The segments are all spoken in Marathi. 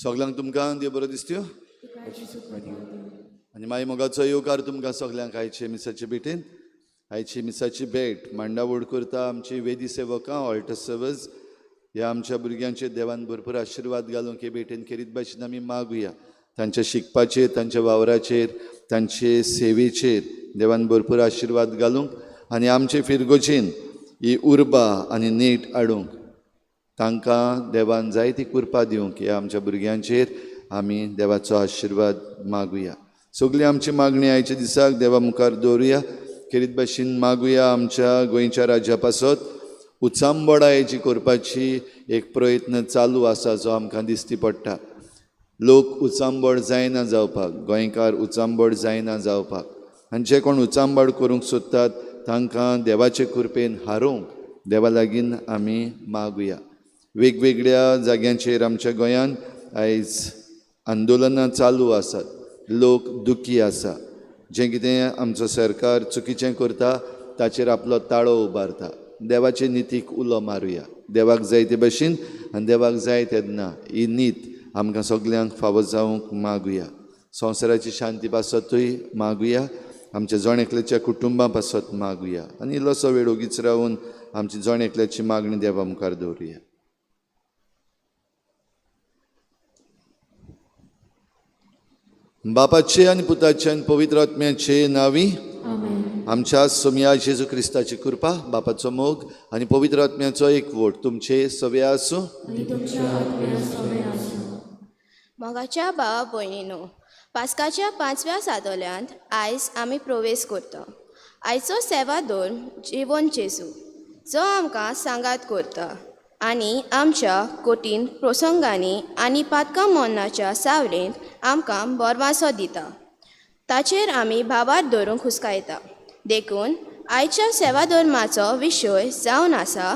सगळ्यांक तुमकां देव बरो दिसत्यो आनी मागीर मोगाचो येवकार तुमकां सगळ्यांक आयचे मिसाचे भेटेन. आयची मिसाची भेट मांडावळ करता आमची वेदी सेवकां ऑल्टर सर्वर्स ह्या आमच्या भुरग्यांचेर देवान भरपूर आशिर्वाद घालूंक हे भेटेन खेरीत भाशेन आमी मागुया. तांच्या शिकपाचेर, तांच्या वावराचेर, तांचे सेवेचेर देवान भरपूर आशिर्वाद घालूंक आनी आमचे फिरगोचेन ही उर्बा आनी नेट हाडूंक तांकां देवान जायती कृपा दिवंक ह्या आमच्या भुरग्यांचेर आमी देवाचो आशिर्वाद मागुया. सगळी आमची मागणी आयच्या दिसाक देवा मुखार दवरुया. खेरीत भाशेन मागुया आमच्या गोंयच्या राज्या पासत उचांबडायेची करपाची एक प्रयत्न चालू आसा जो आमकां दिश्टी पडटा. लोक उचांबड जायना जावपाक, गोंयकार उचांबड जायना जावपाक आनी जे कोण उचांबड करूंक सोदतात तांकां देवाचे कृपेन हारोवंक देवा लागीं आमी मागुया. वेगवेगळ्या जाग्यांचेर आमच्या गोंयांत आयज आंदोलनां चालू आसात. लोक दुखी आसा. जें कितें आमचो सरकार चुकीचें करता ताचेर आपलो ताळो उबारता. देवाचे नितीक उलो मारुया. देवाक जाय ते भाशेन आनी देवाक जाय तेन्ना ही नीत आमकां सगळ्यांक फावो जावंक मागुया. संवसाराची शांती पासतूय मागुया. आमच्या जण एकल्याच्या कुटुंबा पासत मागुया आनी इल्लोसो वेळ ओगीच रावन आमची जण एकल्याची मागणी देवा मुखार दवरुया. बापाचे आनी पुताचे आनी पवित्र आत्म्याचे नांवी आमच्या सोम्या जेजू क्रिस्ताची कृपा, बापाचो मोग आनी पवित्र आत्म्याचो एकवट तुमचे सवे आसूं. मोगाच्या भावा भयणीनो, पास्काच्या 5व्या सादोल्यांत आयज आमी प्रवेश करता. आयचो सेवादोर जिवोन जेजू जो आमकां सांगात करता आनी आमच्या कठीण प्रसंगांनी आनी पातकां मरणाच्या सावळेंत आमकां बोरवासो दिता. ताचेर आमी भावार धरूंक हुस्कायता. देखून आयच्या सेवाधर्माचो विशय जावन आसा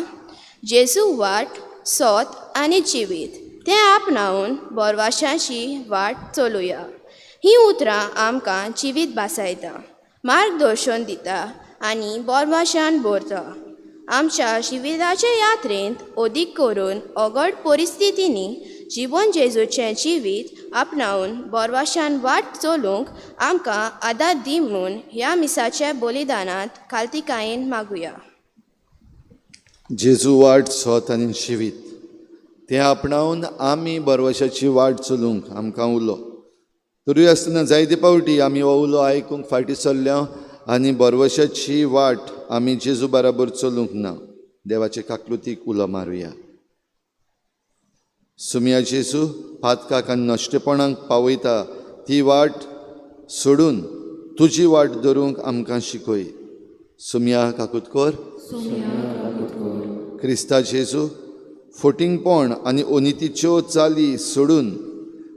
जेजू वाट, सोत आनी जिवीत तें आपणावन बोरवाशांची वाट चलुया. ही उतरां आमकां जिवीत बासायता, मार्गदर्शन दिता आनी बोरवाशान भरता. आमच्या जिविताचे यात्रेंत अदीक करून अवघड परिस्थितींनी जिवन जेजूचें जिवीत आपणावन बोरवाशान वाट चलूंक आमकां आदार दी म्हणून ह्या मिसाच्या बलिदानांत खालतिकायेन मागुया. जेजू वाट, सोत आनी जिवीत तें आपणावन आमी बोरवाशाची वाट चलूंक आमकां उलो. तरूय आसतना जायते पावटी आमी हो उलो आयकूंक फाटीं सरल्या आनी बोरवाशाची वाट आमी जेजू बराबर चलूंक ना. देवाचे काकलुतीक उलो मारुया. सुम्या जेजू पातकाक आनी नश्टपणांक पावयता ती वाट सोडून तुजी वाट धरूंक आमकां शिकय. सुम्या काकुतकोर, क्रिस्ता जेजू फटिंगपण आनी अनितीच्यो चाली सोडून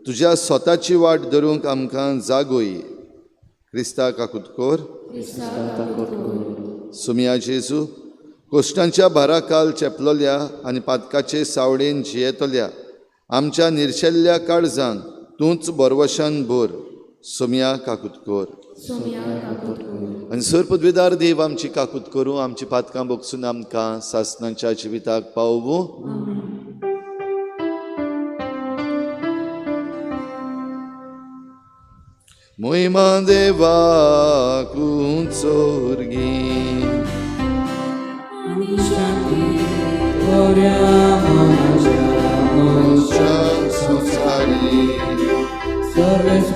तुज्या स्वताची वाट धरूंक आमकां जागोय. क्रिस्ता काकुतकोर, सुम्या जेजू कोश्टांच्या भाराकाल चेपलोल्या आनी पातकाचे सावळेन जियेतल्या आमच्या निर्शेल्ल्या काळजांत तूंच बोरवशान भर. सुम्या काकुतकोर आनी सर पदवीदार देव आमची काकूत करूं, आमची पातकां बोगसून आमकां सासणांच्या जिविताक पावूं. मोहिमा देवाक उंचोरगी संसारी सर्वेस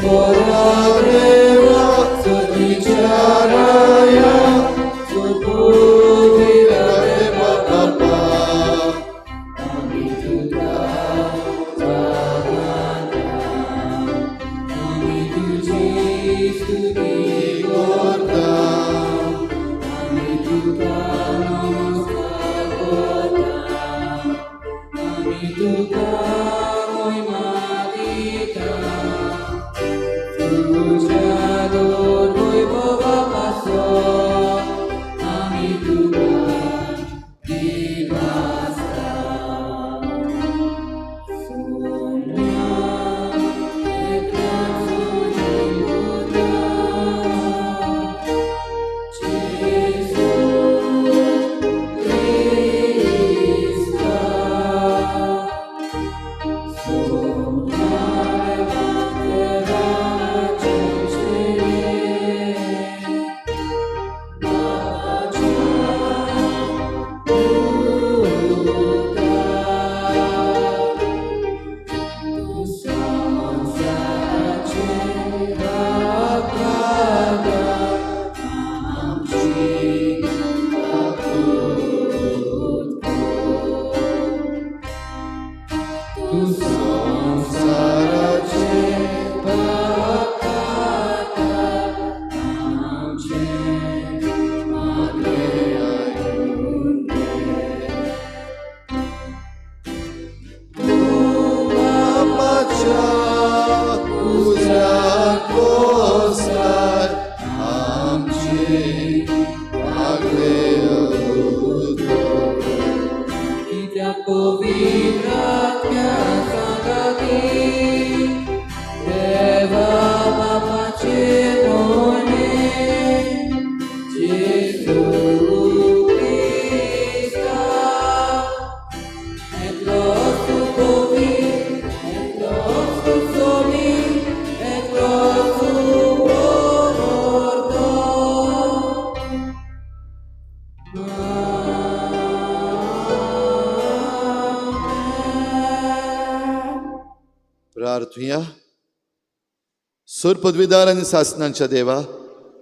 प्रार्थुया. सूर पदवीदार आनी सासणांच्या देवा,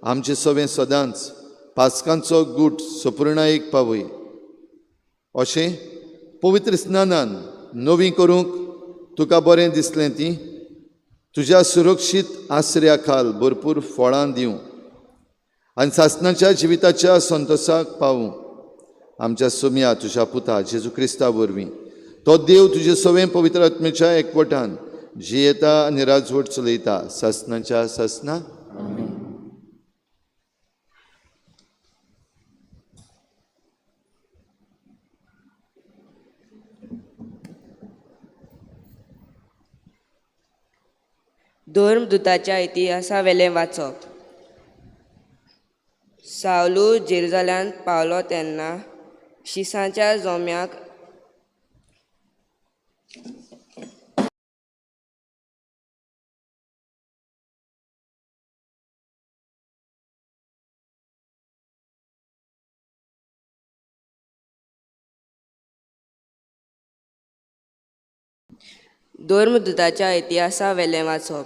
आमचे सवें सदांच पास्कांचो गूट सपूर्णायेक पावय. अशें पवित्र स्नानान नवी करूंक तुका बरें दिसलें ती तुज्या सुरक्षीत आश्रया खाल भरपूर फळां दिवं आनी सासणाच्या जिविताच्या संतोशाक पावूं. आमच्या सोम्या तुज्या पुता जेजू क्रिस्ता वरवीं तो देव तुजे सवें पवित्र आत्मेच्या एकवटान जियेता आनी राजवट चलयता सासणाच्या सासणा. धर्मदुताच्या इतिहासा वेलें वाचप. सावलू जेरुजाल्यांत पावलो तेन्ना शिसाच्या जोम्याक धर्मदुताच्या इतिहासा वेलें वाचप.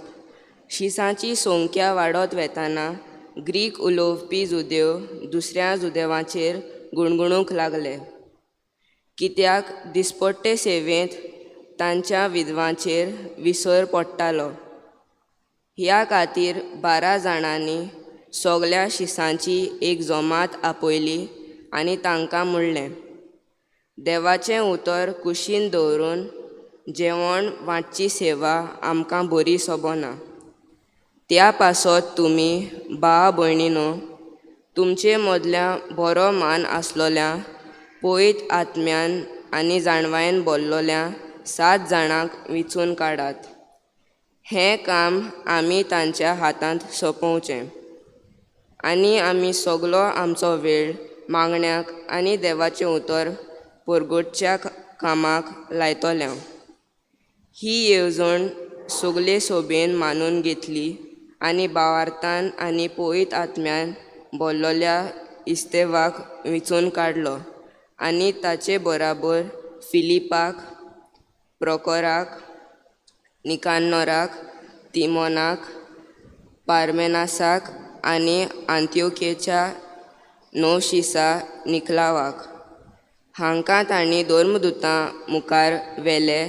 शिसांची संख्या वाडत वेताना ग्रीक उलोवपी जुदेव दुसऱ्या जुदेवांचेर गुणगुणूंक लागले, कित्याक दिसपट्टे सेवेंत तांच्या विधवांचेर विसर पडटालो. ह्या खातीर 12 जाणांनी सगल्या शिसांची एक जमात आपयली आनी तांकां म्हणलें, देवाचें उतर कुशीन दवरून जेवण वांटची सेवा आमकां बरी सोबना. त्या पासत तुमी भाव भयणीनो तुमचे मदल्या बरो मान आसलोल्या पयत आत्म्यान आनी जाणवायेन बोल्लोल्या 7 जाणांक विचून काडात. हें काम आमी तांच्या हातांत सोंपोवचें आनी आमी सगलो आमचो वेळ मागण्याक आनी देवाचें उतर परगटच्या कामाक लायतल्या. ही येवजण सगले सोबेन मानून घेतली आनी भावार्थान आनी पवित्र आत्म्यान बोल्लोल्या इस्तेवाक विचून काडलो आनी ताचे बराबर फिलिपाक, प्रोकोराक, निकानोराक, तिमोनाक, पार्मेनासाक आनी आंत्योकेच्या नोशिसा निकलावाक. हांकां तांणी धर्मदुतां मुखार व्हेले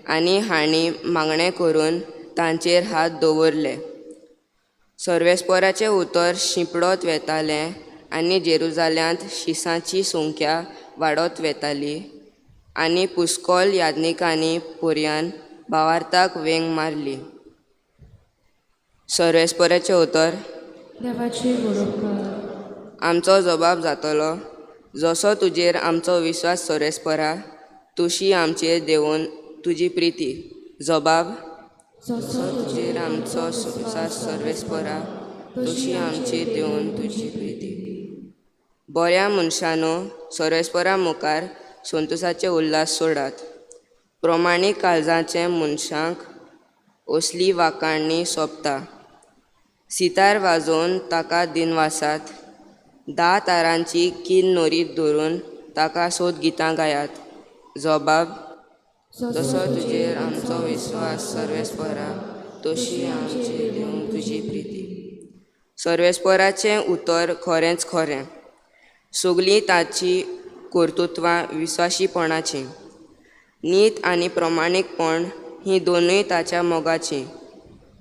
आनी हांणी मागणें करून तांचेर हात दवरले. सर्वेस्पराचें उतर शिंपडत वेतालें आनी जेरुजाल्यांत शिसांची संख्या वाडत वेताली आनी पुस्कोल यादनिकांनी पुर्यान भावार्थाक वेंग मारली. सर्वेस्पराचें उतर देवाची बरोबर आमचो जबाब जातलो, जसो तुजेर आमचो विश्वास सर्वेस्परा, तुशी आमचेर देवून तुजी प्रिती. जबाब जसो तुजेर आमचो विश्वास सर्वेस्परा, तुशी आमचेर देवून तुजी प्रिती. बऱ्या मनशानो सर्वेस्परा मुखार संतोशाचे उल्हास सोडात. प्रमाणीक काळजाचे मनशांक असली वाखाणणी सोबता. सितार वाजोवन ताका दिनवासात, 10 तारांची कील नोरीत धरून ताका सोद गितां गायात. जबाब जसो तुजेर आमचो विश्वास सर्वेस्परा, तशी आमचेर देवून तुजी प्रिती. सर्वेस्पराचें उतर खरेंच खरें. सगळीं ताची कर्तुत्वां विश्वासीपणाचीं. नीत आनी प्रमाणीकपण हीं दोनूय ताच्या मोगाचीं.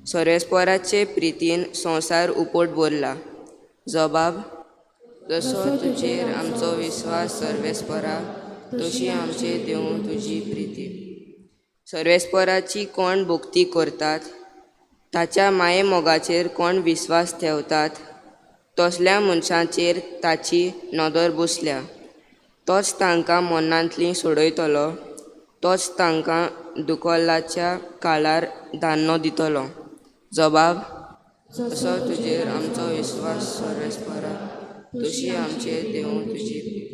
सर्वेस्पराचे प्रितीन संवसार उपोट भरला. जबाब जसो तुजेर आमचो विश्वास सर्वेस्परा, तशी आमचेर देवून तुजी प्रिती. सर्वेस्पराची कोण भक्ती करतात, ताच्या माये मोगाचेर कोण विश्वास ठेवतात, तसल्या मनशांचेर ताची नदर बसल्या. तोच तांकां मनांतली सोडयतलो, तोच तांकां दुखोलाच्या काळार धान्नो दितलो. जबाब जसो तुजेर आमचो विश्वास सर्वेस्परा, तशी आमचेर देवून तुजी प्रिती.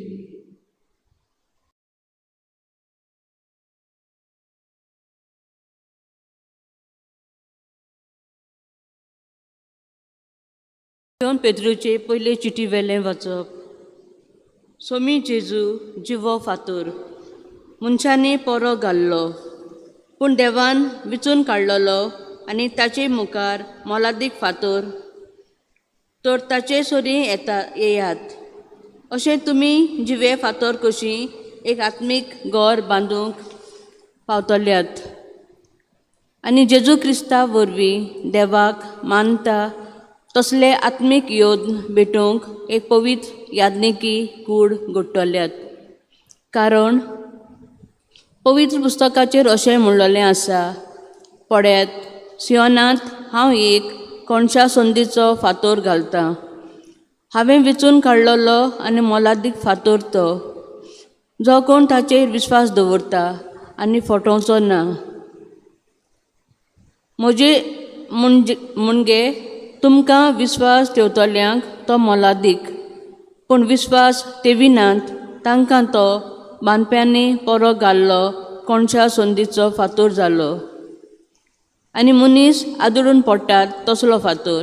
शिमोन पेद्रूचे पयले चिटी वेलें वाचप. सोमी जेजू जिवो फातर मनशांनी परो घाल्लो, पूण देवान विचून काडलेलो आनी ताचे मुखार मोलादीक फातर, तर ताचे सोरी येयात. अशें तुमी जिवे फातर कशीं एक आत्मीक घर बांदूंक पावतल्यात आनी जेजू क्रिस्ता वरवीं देवाक मानता तसले आत्मीक योद भेटूंक एक पवित्र यादनिकी कूड घडटल्यात. कारण पवित्र पुस्तकाचेर अशें म्हणलेलें आसा, पळयात, सियोनांत हांव एक कोणशा संदीचो फातर घालतां. हांवें वेचून काडलेलो आनी मोलादीक फातर तो, जो कोण ताचेर विश्वास दवरता आनी फटोवचो ना. म्हजे मुणगे तुमकां विश्वास ठेवतल्यांक तो मोलादीक, पूण विश्वास ठेविनात तांकां तो बांदप्यांनी परो घाल्लो कोणशा संदीचो फातर जालो. आनी मनीस आदळून पडटात तसलो फातर.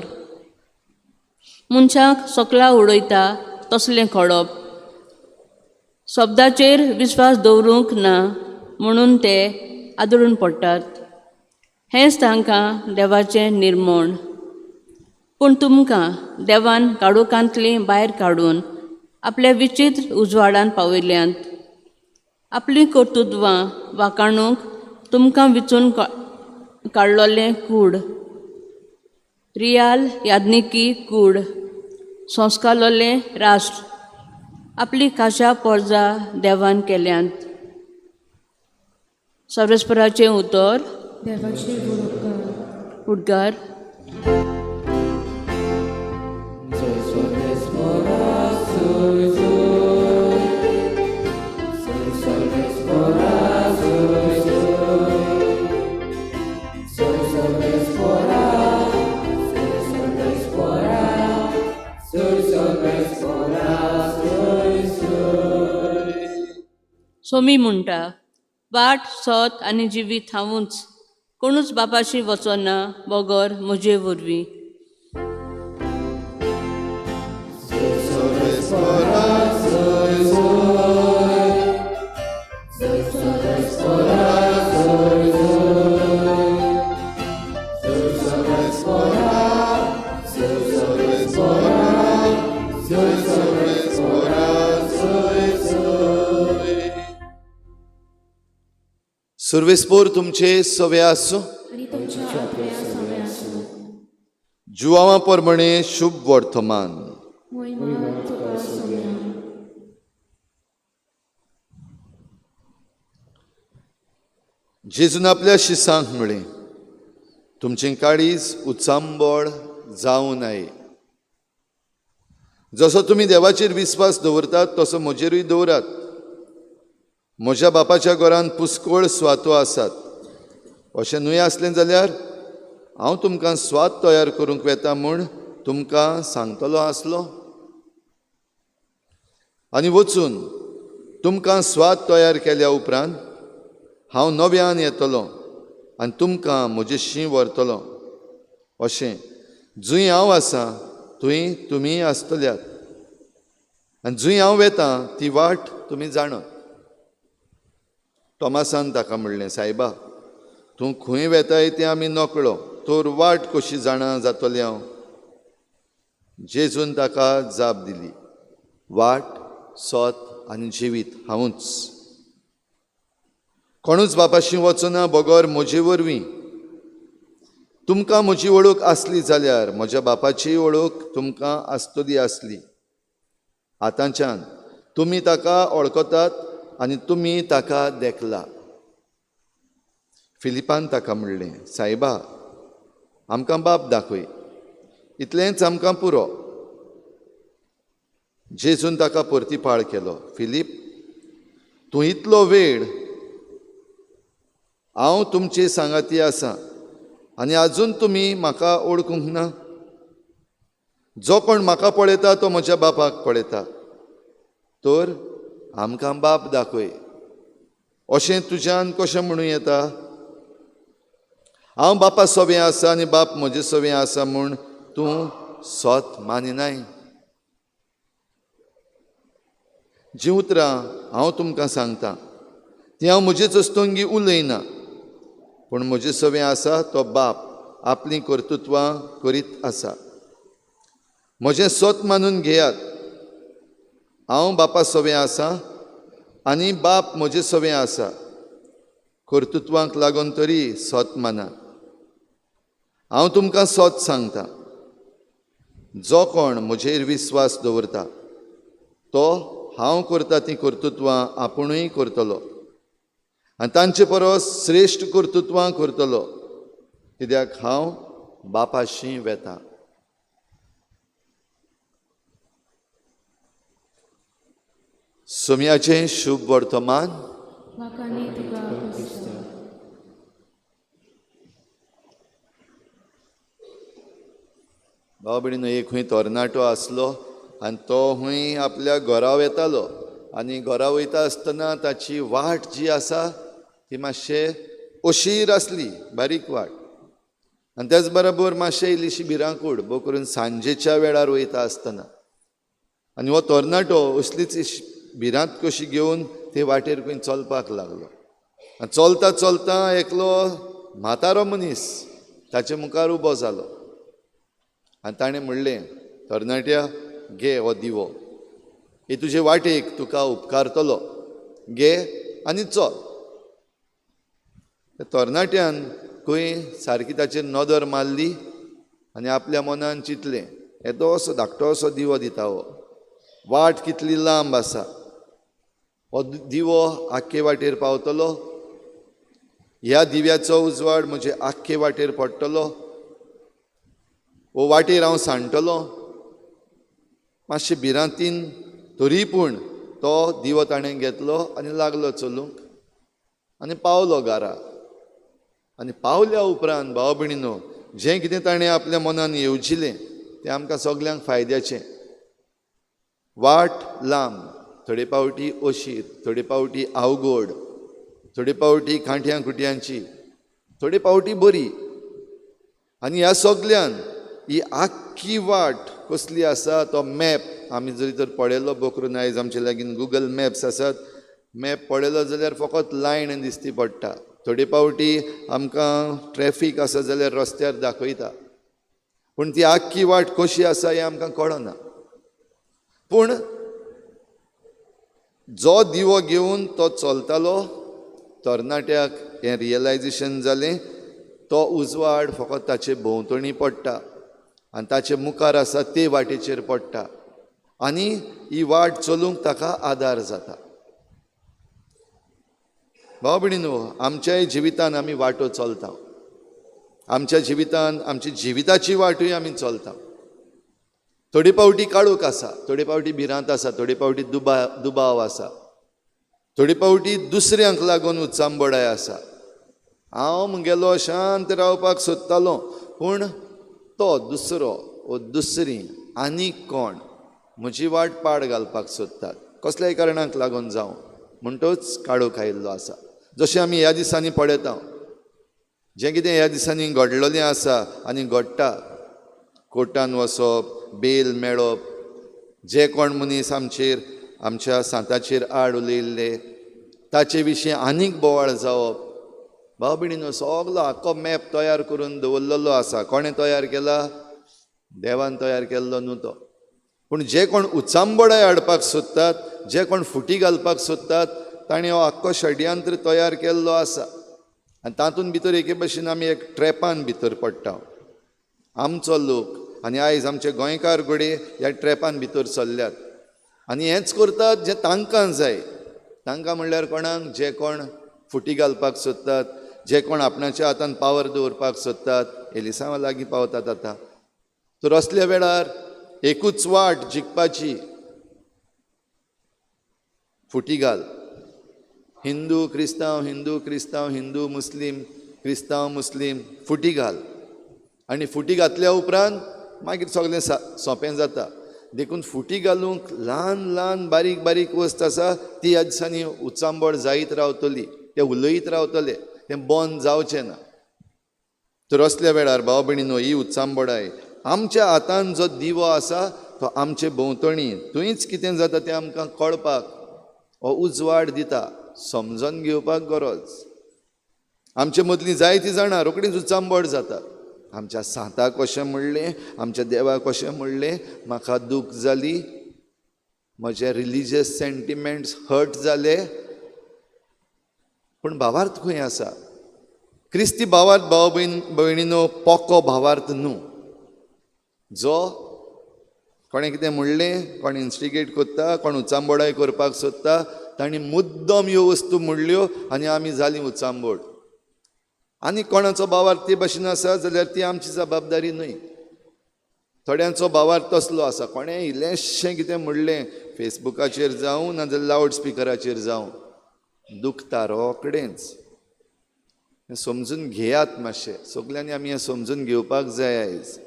मनशाक सोकला उडयता तसलें खडप. शब्दाचेर विश्वास दवरूंक ना म्हणून ते आदळून पडटात. हेंच तांकां देवाचें निर्मण. पूण तुमकां देवान काळोखांतली भायर काडून आपल्या विचित्र उजवाडांत पावयल्यांत. आपलीं कर्तुत्वां वाखाणूंक तुमकां विचून काडलोलें कूड, रियाल यादनिकी कूड, संस्कारलोलें राष्ट्र, आपली खाशा पोरजां देवान केल्यांत. सर्वेस्पराचें उतर देवाचे उद्गार. सोमी म्हणटा, वाट सत आनी जिवीत हांवूच, कोणूच बापाशी वचना बगर म्हजे वरवीं. सर्वेस्पोर तुमचे सवे आसूं. जुवांवा परमणे शुभ वर्तमान. जेजून आपल्या शिसांक म्हळें, तुमचें काळीज उचांबळ जावं नये. जसो तुमी देवाचेर विस्वास दवरतात तसो म्हजेरूय दवरात. म्हज्या बापाच्या घरांत पुस्कळ सुवातो आसात. अशें न्हय आसलें जाल्यार हांव तुमकां स्वात तयार करूंक वेता म्हूण तुमकां सांगतलो आसलो. आनी वचून तुमकां स्वात तयार केल्या उपरांत हांव नव्यान येतलों आनी तुमकां म्हजेशी व्हरतलों. अशें जंय हांव आसां थंय तुमी आसतल्यात, आनी जंय हांव वेतां ती वाट तुमी जाणत. टॉमासान ताका म्हणलें, सायबा, तूं खंय वेताय तें आमी नकळो, तर वाट कशी जाणा जातलें हांव? जेजून ताका जाप दिली, वाट, सोत आनी जिवीत हांवूच. कोणूच बापाशी वचना बगोर म्हजे वरवीं. तुमकां म्हजी वळख आसली जाल्यार म्हज्या बापाची वळख तुमकां आसतली आसली. आतांच्यान तुमी ताका वळखतात आनी तुमी ताका देखला. फिलिपान ताका म्हणलें, सायबा, आमकां बाप दाखय, इतलेंच आमकां पुरो. जेजून ताका परतीपाळ केलो, फिलीप, तूं इतलो वेळ हांव तुमचे सांगाती आसां आनी आजून तुमी म्हाका ओळखूंक ना? जो कोण म्हाका पळयता तो म्हज्या बापाक पळयता. तर आमकां बाप दाखय. अशें तुज्यान कशें म्हणूं येता? हांव बापा सोबें आसा आनी बाप म्हजे सोबें आसा म्हूण तूं सोत मानिनाय. जीं उतरां हांव तुमकां सांगतां तीं हांव म्हजेच अस्तोंगी उलयना, पूण म्हजे सोबें आसा तो बाप आपलीं कर्तुत्वां करीत आसा. म्हजें सोत मानून घेयात. हांव बापा सोबें आसां आनी बाप म्हजे सोबें आसा. कर्तुत्वांक लागून तरी सोत मानात. हांव तुमकां सोत सांगतां, जो कोण म्हजेर विस्वास दवरता तो हांव करता तीं कर्तुत्वां आपुणूय करतलो आनी तांचे परस श्रेश्ठ कर्तुत्वां करतलो, कित्याक हांव बापाशी वेतां. सुमयाचें शुभ वर्तमान. भाव भयणीनो, एक खंय तरणाटो आसलो आनी तो खंय आपल्या घरा वेतालो आनी घरा वयता आसतना ताची वाट जी आसा ती मातशें ओशीर आसली, बारीक वाट. आनी त्याच बरोबर मातशें इल्लीशी भिरांकूळ, बो करून सांजेच्या वेळार वयता आसतना. आनी हो तरणाटो असलीच भिरांत कशी घेवन ते वाटेर खंय चलपाक लागलो. आनी चलता चलता एकलो म्हातारो मनीस ताचे मुखार उबो जालो आनी ताणें म्हणलें, तरणाट्या, घे हो दिवो, हे तुजे वाटेक तुका उपकारतलो, घे आनी चल. तरणाट्यान खंय सारकी ताचेर नदर मारली आनी आपल्या मनान चिंतलें, येदो असो धाकटो असो दिवो दिता हो, वाट कितली लांब आसा, हो दिवो आख्खे वाटेर पावतलो, ह्या दिव्याचो उजवाड म्हजे आख्खे वाटेर पडटलो, हो वाटेर हांव सांडटलों. मातशें भिरांतीन तरी पूण तो दिवो ताणें घेतलो आनी लागलो चलूंक आनी पावलो घरा. आनी पावल्या उपरांत भाव भयणीनो, जें कितें ताणें आपल्या मनान येवजिलें तें आमकां सगल्यांक फायद्याचें. वाट लांब, थोडे पावटी ओशीर, थोडे पावटी अवघड, थोडे पावटी खांट्या खुट्यांची, थोडे पावटी बरी. आनी ह्या सगल्यान ही आख्खी वाट कसली आसा तो मॅप आमी जरी तर पळयलो बकरून, आयज आमचे लागीं गुगल मॅप्स आसात, मॅप पळयलो जाल्यार फकत लायन दिसती पडटा. थोडे पावटी आमकां ट्रॅफीक आसा जाल्यार रस्त्यार दाखयता, पूण ती आख्खी वाट कशी आसा हें आमकां कळना. पूण जो दिवो घेवन तो चलतालो, तरणाट्याक हें रियलायजेशन जालें, तो उजवाड फकत ताचे भोंवतणी पडटा आनी ताचे मुखार आसा ते वाटेचेर पडटा आनी ही वाट चलूंक ताका आदार जाता. भाव भयणीनो, आमच्याय जिवितान आमी वाटो चलता. आमच्या जिवितान आमची जिविताची वाटूय आमी चलता. थोडी पावटी काळोख आसा, थोडी पावटी भिरांत आसा, थोडी पावटी दुबाव आसा, थोडी पावटी दुसऱ्यांक लागून उचांबडाय आसा. हांव मुगेलो शांत रावपाक सोदतालो, पूण तो दुसरो वो दुसरी आनीक कोण म्हजी वाट पाड घालपाक सोदतात, कसल्याय कारणाक लागून जावं, म्हणटोच काळोख आयिल्लो आसा. जशें आमी ह्या दिसांनी पळयता, जें कितें ह्या दिसांनी घडलेलें आसा आनी घडटा, कोर्टान वचप, बेल मेळप, जे कोण मनीस आमच्या सांताचेर आड उलयल्ले ताचे विशीं आनीक बोवाळ जावप. भाव भयणीनो, सगलो आख्खो मॅप तयार करून दवरलेलो आसा. कोणें तयार केला? देवान तयार केल्लो न्हू तो. पूण जे कोण उचांबडाय हाडपाक सोदतात, जे कोण फुटी घालपाक सोदतात, ताणें हो आख्खो षड्यंत्र तयार केल्लो आसा. आनी तातूंत भितर एके भशेन आमी एक ट्रॅपान भितर पडटा. आमचो लोक आनी आयज आमचे गोंयकार घोडे ह्या ट्रॅपान भितर चल्ल्यात आनी हेंच करतात जें तांकां जाय. तांकां म्हणल्यार कोणाक? जे कोण फुटी घालपाक सोदतात, जे कोण आपणाच्या हातान पावर दवरपाक सोदतात, एलिसांवा लागीं पावतात आतां. तर असल्या वेळार एकूच वाट जिखपाची, फुटी घाल. हिंदू क्रिस्तांव, हिंदू क्रिस्तांव, हिंदू मुस्लीम, क्रिस्तांव मुस्लीम, फुटी घाल. आनी फुटी घातल्या उपरांत मागीर सगळें सोंपें जाता. देखून फुटी घालूंक ल्हान ल्हान बारीक बारीक वस्त आसा ती ह्या दिसांनी उचांबड जायत रावतली, ते उलयत रावतले, तें बंद जावचें ना. तर असल्या वेळार भाव भयणीनो, ही उचांबडाय आमच्या हातान जो दिवो आसा तो आमचे भोंवतणी थंयच कितें जाता तें आमकां कळपाक हो उजवाड दिता. समजून घेवपाक गरज. आमचे मदलीं जायतीं जाणां रोखडींच उचांबड जातात. आमच्या सांताक कशें म्हणलें, आमच्या देवाक कशें म्हणलें, म्हाका दूख जाली, म्हजे रिलिजियस सेंटिमेंट्स हर्ट जाले. पूण भावार्थ खंय आसा? क्रिस्ती भावार्थ भाव भयणीनो पोको भावार्थ न्हू. जो कोणें कितें म्हणलें, कोण इन्स्टिगेट करता, कोण उचांबडाय करपाक सोदता, तांणी मुद्दम ह्यो वस्तू म्हणल्यो आनी आमी जालीं उचांबड. आनी कोणाचो भावार्थ ते भाशेन आसा जाल्यार ती आमची जबाबदारी न्हय. थोड्यांचो भावार्थ तसलो आसा, कोणें इल्लेंशें कितें म्हणलें फेसबुकाचेर जावं ना जाल्यार लावड स्पिकराचेर जावं, दुखता रोकडेंच. हें समजून घेयात मातशें. सगल्यांनी आमी हें समजून घेवपाक जाय. आयज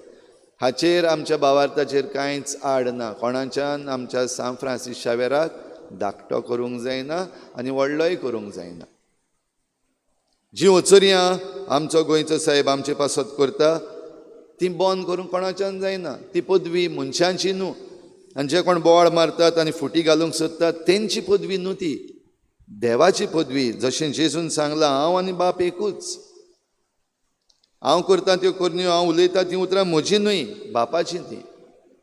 हाचेर आमच्या भावार्थाचेर कांयच आड ना. कोणाच्यान आमच्या सान फ्रांसीस शावेराक धाकटो करूंक जायना आनी व्हडलोय करूंक जायना. जीं ओचऱ्यां आमचो गोंयचो साहेब आमचे पासत करता ती बंद करूंक कोणाच्यान जायना. ती पदवी मनशांची न्हू. आनी जे कोण बोवाळ मारतात आनी फुटी घालूंक सोदतात तेंची पदवी न्हू ती, देवाची पदवी. जशें जेजून सांगलां, हांव आनी बाप एकूच. हांव करतां त्यो करण्यो, हांव उलयतां तीं उतरां म्हजी न्हय, बापाची. ती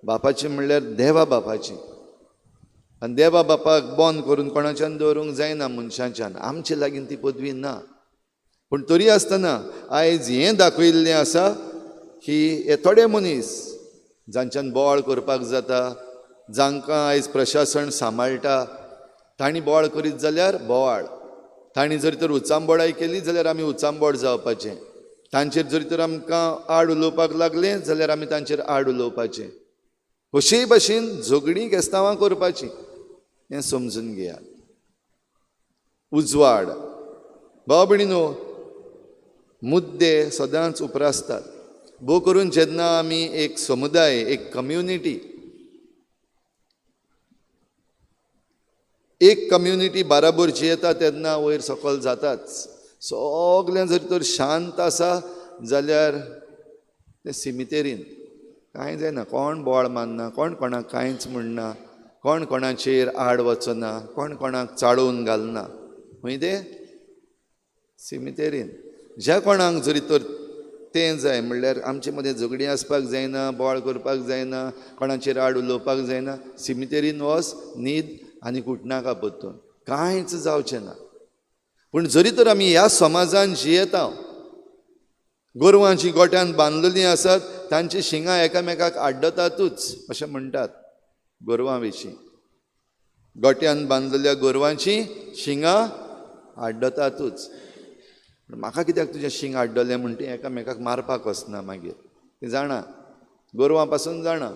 बापाची म्हणल्यार देवा बापाची. आनी देवा बापाक बंद करून कोणाच्यान दवरूंक जायना मनशांच्यान. आमचे लागीं ती पदवी ना. पूण तरी आसतना आयज हें दाखयिल्लें आसा की हे थोडे मनीस जांच्यान बोवाळ करपाक जाता, जांकां आयज प्रशासन सांबाळटा, तांणी बोवाळ करीत जाल्यार बोवाळ. तांणी जरी तर उचांबडाय केली जाल्यार आमी उचांबड जावपाचें. तांचेर जरी तर आमकां आड उलोवपाक लागलें जाल्यार आमी तांचेर आड उलोवपाचें. अशेय भाशेन झगडीं केस्तांवां करपाचीं. हें समजून घेयात. उजवाड भाव भयणीनो, मुद्दे सदांच उप्रासतात. भोव करून जेन्ना आमी एक समुदाय, एक कम्युनिटी बाराबर जियेता तेन्ना वयर सकयल जाताच. सगळें जरी तर शांत आसा जाल्यार तें सिमितेरीन कांय जायना. कोण बोवाळ मारना, कोण कोणाक कांयच म्हणना, कोण कोणाचेर आड वचना, कोण कोणाक चाळोवन घालना. खंय तें सिमितेरीन. ज्या कोणाक जरी तर तें जाय म्हणल्यार आमचे मदें झगडीं आसपाक जायना, बोवाळ करपाक जायना, कोणाचेर आड उलोवपाक जायना, सिमितेरीन वच, न्हीद आनी उठनाका परतून. कांयच जावचें ना. पूण जरी तर आमी ह्या समाजान जियेता गोरवां जीं गोट्यान बांदलेलीं आसात तांची शिंगां एकामेकाक आड्डतातूच अशें म्हणटात गोरवां विशीं. गोट्यान बांदलेल्या गोरवांची शिंगां आड्डतातूच. म्हाका कित्याक तुजें शिंग आड्डलें म्हण तीं एकामेकाक मारपाक वचना मागीर. तीं जाणा गोरवां पासून जाणा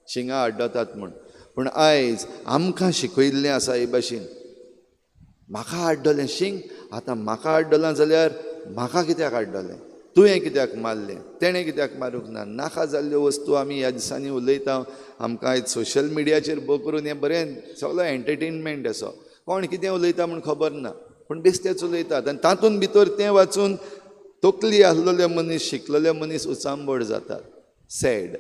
शिंगां आड्डतात म्हूण. पूण आयज आमकां शिकयल्लें आसा हे भाशेन म्हाका आड्डलें शिंग, आतां म्हाका आड्डलां जाल्यार म्हाका कित्याक आड्डलें, तुवें कित्याक मारलें, तेणें कित्याक मारूंक ना. नाका जाल्ल्यो वस्तू आमी ह्या दिसांनी उलयता. आमकां आयज सोशल मिडियाचेर भोव करून हें बरें सगळो एंटरटेनमेंट असो, कोण कितें उलयता म्हूण खबर ना पूण बेश्टेच उलयतात. आनी तातूंत भितर तें वाचून तकली आसलेले मनीस, शिकलेले मनीस उचांबड जातात. सॅड.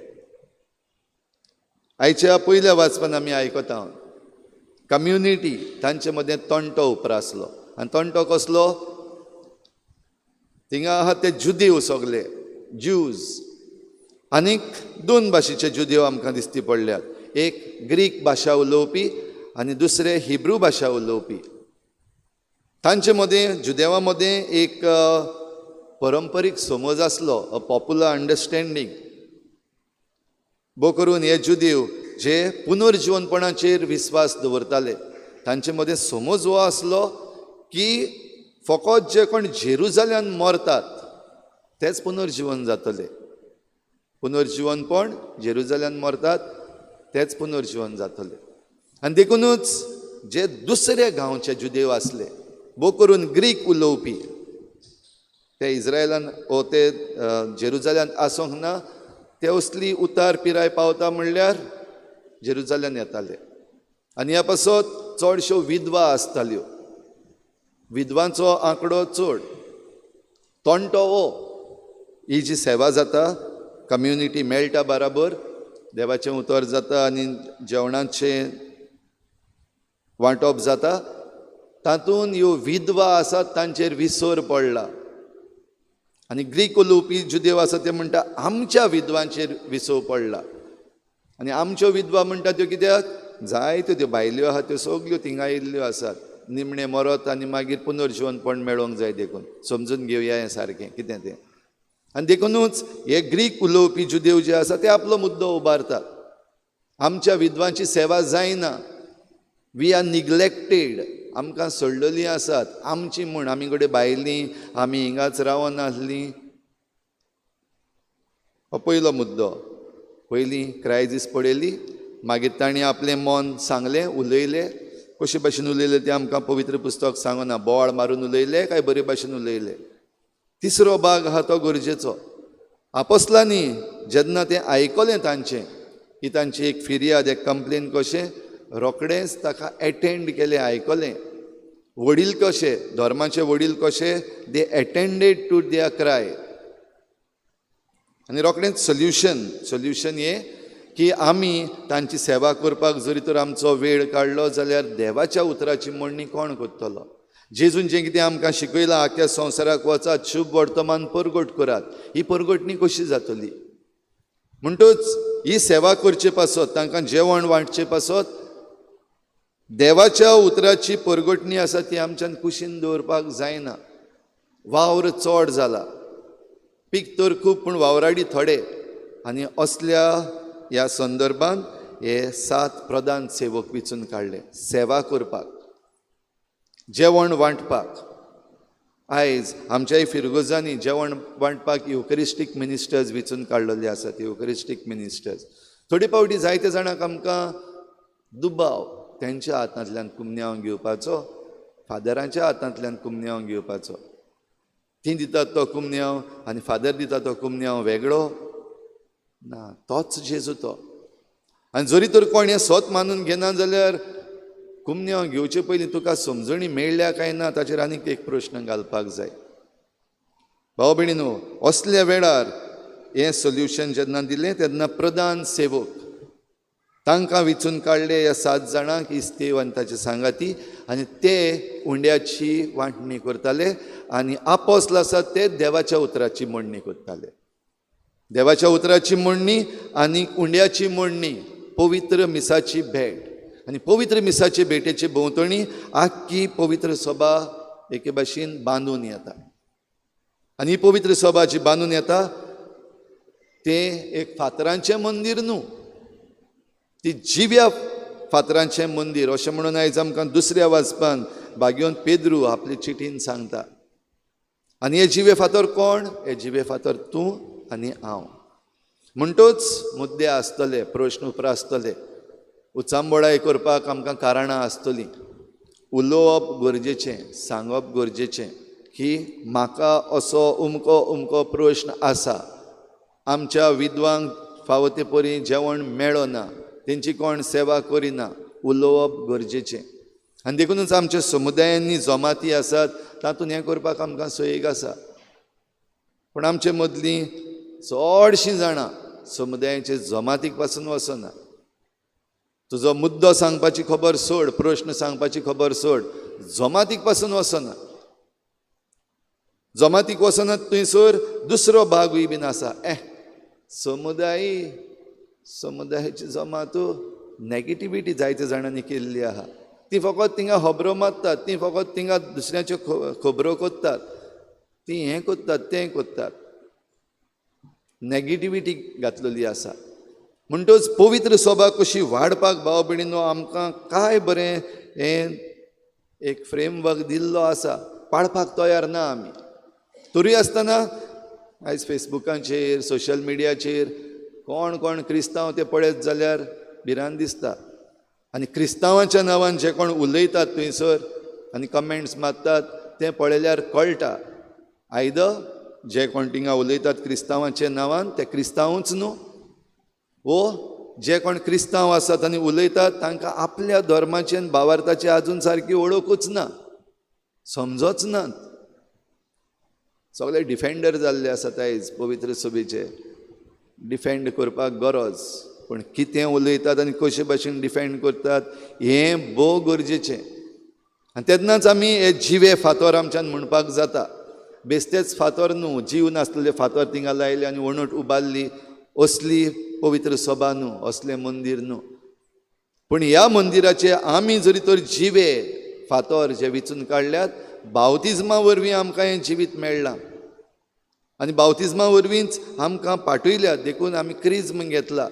आयच्या पयल्या वाचपान आमी आयकता कम्युनिटी तांचे मदें तंटो उप्रासलो. आनी तंटो कसलो? थिंगा आहा ते जुदेव सगळे ज्यूज. आनीक 2 भाशेचे जुदेव आमकां दिश्टी पडल्यात. एक ग्रीक भाशा उलोवपी आनी दुसरे हिब्रू भाशा उलोवपी. तांचे मदें जुदेवां मदें एक परंपरीक समज आसलो, अ पॉप्युलर अंडरस्टँडींग. भोव करून हे जुदेव जे पुनर्जीवनपणाचेर विस्वास दवरताले तांचे मदें समज हो आसलो की फकत जे कोण जेरुजाल्यान मरतात तेच पुनर्जीवन जातले. पुनर्जीवनपण जेरुजाल्यान मरतात तेच पुनर्जीवन जातले. आनी देखूनच जे दुसरे गांवचे जुदेव आसले, भोव करून ग्रीक उलोवपी, ते इज्रायलान ओ ते जेरुजाल्यान आसूंक ना, ते असली उतार पिराय पावता म्हणल्यार जेरुजाल्यान येताले. आनी ह्या पासत चडश्यो विधवा आसताल्यो. विधवांचो आंकडो चड. तंटो हो ही जी सेवा जाता, कम्युनिटी मेळटा बराबर, देवाचें उतर जाता आनी जेवणाचें वांटप जाता, तातूंत ह्यो विधवा आसात तांचेर विसर पडला. आनी ग्रीक उलोवपी जुदेव आसा ते म्हणटा आमच्या विधवांचेर विसव पडला. आनी आमच्यो विधवा म्हणटा त्यो कित्याक? जायत्यो त्यो बायल्यो आहा त्यो सगल्यो थिंगा आयिल्ल्यो आसात. निमणे मरत आनी मागीर पुनर्जीवनपण मेळोंक जाय. देखून समजून घेवया हें सारकें कितें तें. आनी देखूनच हे ग्रीक उलोवपी जुदेव जे आसा ते आपलो मुद्दो उबारतात. आमच्या विधवांची सेवा जायना, वी आर निग्लेक्टेड, आमकां सोडलेलीं आसात आमची म्हूण. आमी कडेन बायलीं, आमी हिंगाच रावून आसलीं. हो पयलो मुद्दो. पयलीं क्रायजीस पडयली, मागीर तांणी आपलें मन सांगलें, उलयलें. कशे भाशेन उलयलें तें आमकां पवित्र पुस्तक सांगना. बोवाळ मारून उलयलें काय बरे भाशेन उलयलें. तिसरो भाग आहा तो गरजेचो. आपोस्लांनी जेन्ना तें आयकलें तांचें की तांची एक फिर्याद, एक कंप्लेन कशें, रोखडेंच ताका एटेंड केलें, आयकलें. वडील कशे, धर्माचे वडील कशे, दे एटेंडेड टू देयर क्राय. आनी रोखडेंच सोल्युशन हें की आमी तांची सेवा करपाक जरी तर आमचो वेळ काडलो जाल्यार देवाच्या उतराची मोडणी कोण करतलो? जेजून जें कितें आमकां शिकयलां, आख्या संवसाराक वचात, शुभ वर्तमान परगट करात, ही परगटणी कशी जातली? म्हणटूच ही सेवा करचे पासत, तांकां जेवण वांटचे पासत देवाच्या उतराची परगटणी आसा ती आमच्यान कुशीन दवरपाक जायना. वावर चड जाला, पीक तर खूब पूण वावराडी थोडे. आनी असल्या ह्या संदर्भांत हे 7 प्रधान सेवक वेंचून काडले सेवा करपाक, जेवण वांटपाक. आयज आमच्याय फिरगोजांनी जेवण वांटपाक युकरिस्टीक मिनिस्टर्स वेंचून काडलेले आसात. युकरिस्टीक मिनिस्टर्स थोडी पावटी जायते जाणांक आमकां दुबाव तेंच्या हातांतल्यान कुमन्यांव घेवपाचो, फादरांच्या हातांतल्यान कुमन्यांव घेवपाचो. ती दितात तो कुमन्यांव आनी फादर दिता तो कुमन्यांव वेगळो ना, तोच जेजू तो. आनी जरी तर कोण हें स्वत मानून घेना जाल्यार कुमन्यांव घेवचे पयलीं तुका समजणी मेळ्ळ्या काय ना ताचेर आनीक एक प्रश्न घालपाक जाय. भाव भयणीनो, असल्या वेळार हें सोल्युशन जेन्ना दिलें तेन्ना प्रधान सेवक तांकां वेंचून काडले ह्या 7 जाणांक, इस्तेव आनी ताचे सांगाती, आनी ते उंड्याची वांटणी करताले. आनी आपोस्ल आसात ते देवाच्या उतराची मोडणी करताले. देवाच्या उतराची मोडणी आनी उंड्याची मोडणी, पवित्र मिसाची भेट. आनी पवित्र मिसाचे भेटेचे भोंवतणी आख्खी पवित्र सभा एके भाशेन बांदून येता. आनी ही पवित्र सभा जी बांदून येता तें एक फातरांचें मंदीर न्हू, ती जिव्या फातरांचें मंदीर अशें म्हणून आयज आमकां दुसऱ्या वाचपान भाग्योन पेद्रू आपले चिठीन सांगता. आनी हे जिवे फातर कोण? हे जिवे फातर तूं आनी हांव. म्हणटूच मुद्दे आसतले, प्रश्न उप्रासतले, उचांबोळाय करपाक आमकां कारणां आसतलीं, उलोवप गरजेचें, सांगप गरजेचें की म्हाका असो उमको प्रश्न आसा, आमच्या विद्वांक फावो ते परी जेवण मेळ्ळो ना, तेंची कोण सेवा करिना, उलोवप गरजेचें. आनी देखूनच आमच्या समुदायांनी जमाती आसात तातूंत हें करपाक आमकां सयेग आसा. पूण आमचे मदलीं चडशीं जाणां समुदायाचे जमातीक पासून वचना. तुजो मुद्दो सांगपाची खबर सोड, प्रश्न सांगपाची खबर सोड, जमातीक पासून वचना. जमातीक वचनात थंयसर दुसरो भागूय बीन आसा. समुदायाची जमात नॅगेटिविटी जायत्या जाणांनी केल्ली आहा. ती फकत थिंगा खबरो मारतात, ती फकत थिंगा दुसऱ्याच्यो खबरो कोत्तात, ती हें कोत्तात तें कोत्तात, नॅगेटिविटी घातलेली आसा. म्हणटूच पवित्र सभा कशी वाडपाक भाव भयणीनो आमकां काय बरें हें एक फ्रेमवर्क दिल्लो आसा, पाळपाक तयार ना आमी. तरी आसतना आयज फेसबुकाचेर सोशल मिडियाचेर कोण कोण क्रिस्तांव ते पळयत जाल्यार भिरांत दिसता. आनी क्रिस्तांवाच्या नांवान जे कोण उलयतात थंयसर आनी कमेंट्स मारतात तें पळयल्यार कळटा आयदर जे कोण थिंगा उलयतात क्रिस्तांवाच्या नांवान ते क्रिस्तांवूच न्हू, वो जे कोण क्रिस्तांव आसात आनी उलयतात तांकां आपल्या धर्माचे आनी भावार्थाची आजून सारकी वळखूच ना, समजोच नात. सगळे डिफेंडर जाल्ले आसात आयज पवित्र सभेचे. डिफेंड करपाक गरज, पूण कितें उलयतात आनी कशे भाशेन डिफेंड करतात हें भोव गरजेचें. आनी तेन्नाच आमी हे जिवे फातर आमच्यान म्हणपाक जाता. बेश्टेच फातर न्हू, जीव नासलेले फातर थिंगा लायले आनी वणट उबारली असली पवित्र सभा न्हू, असलें मंदीर न्हू. पूण ह्या मंदिराचे आमी जरी तर जिवे फातर जे विचून काडल्यात, बावतिजमा वरवीं आमकां हें जिवीत मेळ्ळां आनी बावतिजमा वरवींच आमकां पाठयल्यात. देखून आमी क्रिज्म घेतला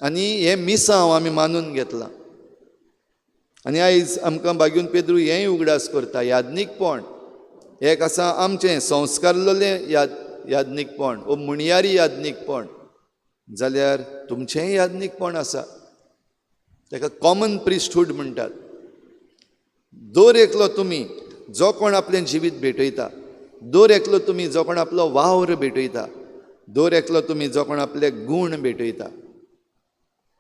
आनी हें मिसांव आमी मानून घेतलां. आनी आयज आमकां भाग्यून पेद्रू हेंय उगडास करता, यादनीकपण. एक आसा आमचें संस्कारलेलें यादनीकपण, वो मुणयारी यादनीकपण, जाल्यार तुमचेंय यादनीकपण आसा. ताका कॉमन प्रिस्टहूड म्हणटात. दर एकलो तुमी जो कोण आपलें जिवीत भेटयता, दर एकलो तुमी जो कोण आपलो वावर भेटयता, दर एकलो तुमी जो कोण आपले गूण भेटयता,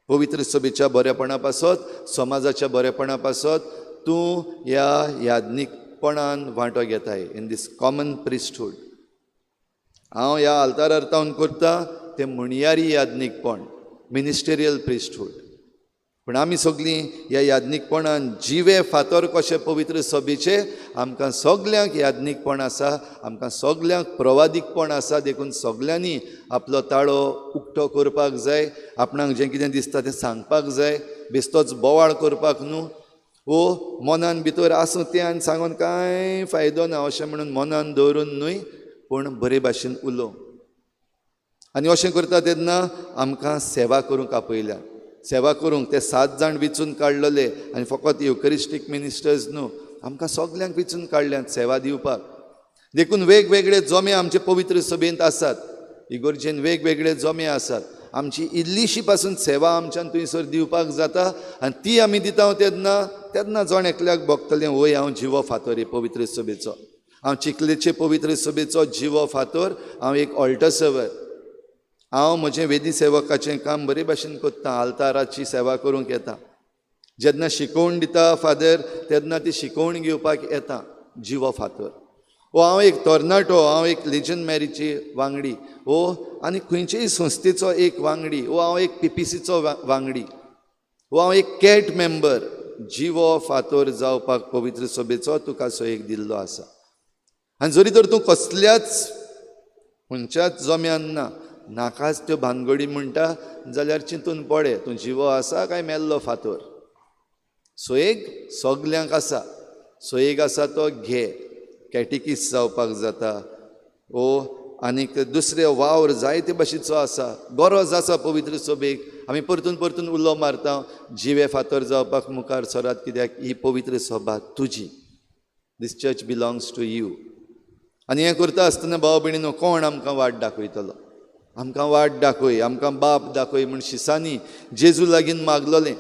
पवित्र सभेच्या बरेपणा पासत, समाजाच्या बरेपणा पासत तूं ह्या यादनीकपणान वांटो घेताय इन दीस कॉमन प्रिस्टहूड. हांव ह्या आल्तारार रावन करता तें मुणयारी यादनीकपण, मिनिस्टेरियल प्रिस्टहूड. पूण आमी सगळीं ह्या यादनीकपणान जिवे फातर कशे पवित्र सभेचे आमकां सगल्यांक यादनीकपण आसा, आमकां सगल्यांक प्रवादीकपण आसा. देखून सगल्यांनी आपलो ताळो उक्तो करपाक जाय, आपणाक जें कितें दिसता तें सांगपाक जाय, बेश्टोच बोवाळ करपाक न्हू. वो मनान भितर आसूं तें आनी सांगून कांय फायदो ना अशें म्हणून मनान दवरून न्हय, पूण बरे भाशेन उलोवं. आनी अशें करता तेन्ना आमकां सेवा करूंक आपयल्या. सेवा करूंक ते 7 जाण विचून काडलेले आनी फकत युकरिस्टीक मिनिस्टर्स न्हू, आमकां सगल्यांक विचून काडल्यात सेवा दिवपाक. देखून वेगवेगळे जमे आमचे पवित्र सभेंत आसात, इगर्जेन वेगवेगळे जमे आसात. आमची इल्लीशी पासून सेवा आमच्यान थंयसर दिवपाक जाता आनी ती आमी दिता तेन्ना जण एकल्याक भोगतलें, वय हांव जिवो फातर हे पवित्र सभेचो, हांव चिखलेचे पवित्र सभेचो जिवो फातर, हांव एक ऑल्टर सर्वर, हांव म्हजें वेदी सेवकाचें काम बरे भाशेन कोत्ता, आल्ताराची सेवा करूंक येता. जेन्ना शिकोवण दिता फादर तेन्ना ती शिकोवण घेवपाक येता जिवो फातर. वो हांव एक तरणाटो, हांव एक लेजन मॅरीची वांगडी, वो आनी खंयचेय संस्थेचो एक वांगडी, वो हांव एक PPCचो वांगडी, वो हांव एक कॅट मेंबर. जिवो फातर जावपाक पवित्र सभेचो तुका सयेक दिल्लो आसा. आनी जरी तर तूं कसल्याच खंयच्याच जम्यान ना, नाकाच त्यो भानगडी म्हणटा जाल्यार चिंतून पळय तूं जिवो आसा काय मेल्लो फातर. सयेग सगल्यांक आसा, सयेग आसा तो घे. कॅटिकिस्ट जावपाक जाता, आनीक दुसरे वावर जायते भाशेचो आसा. गरज आसा पवित्र सभेक. आमी परतून परतून उलो मारता जिवे फातर जावपाक मुखार सरात, कित्याक ही पवित्र सभा तुजी. दिस चर्च बिलॉंग्स टू यू. आनी हें करता आसतना भाव भयणीनो, कोण आमकां वाट दाखयतलो? आमकां वाट दाखय, आमकां बाप दाखय म्हूण शिसांनी जेजू लागीं मागलोलें.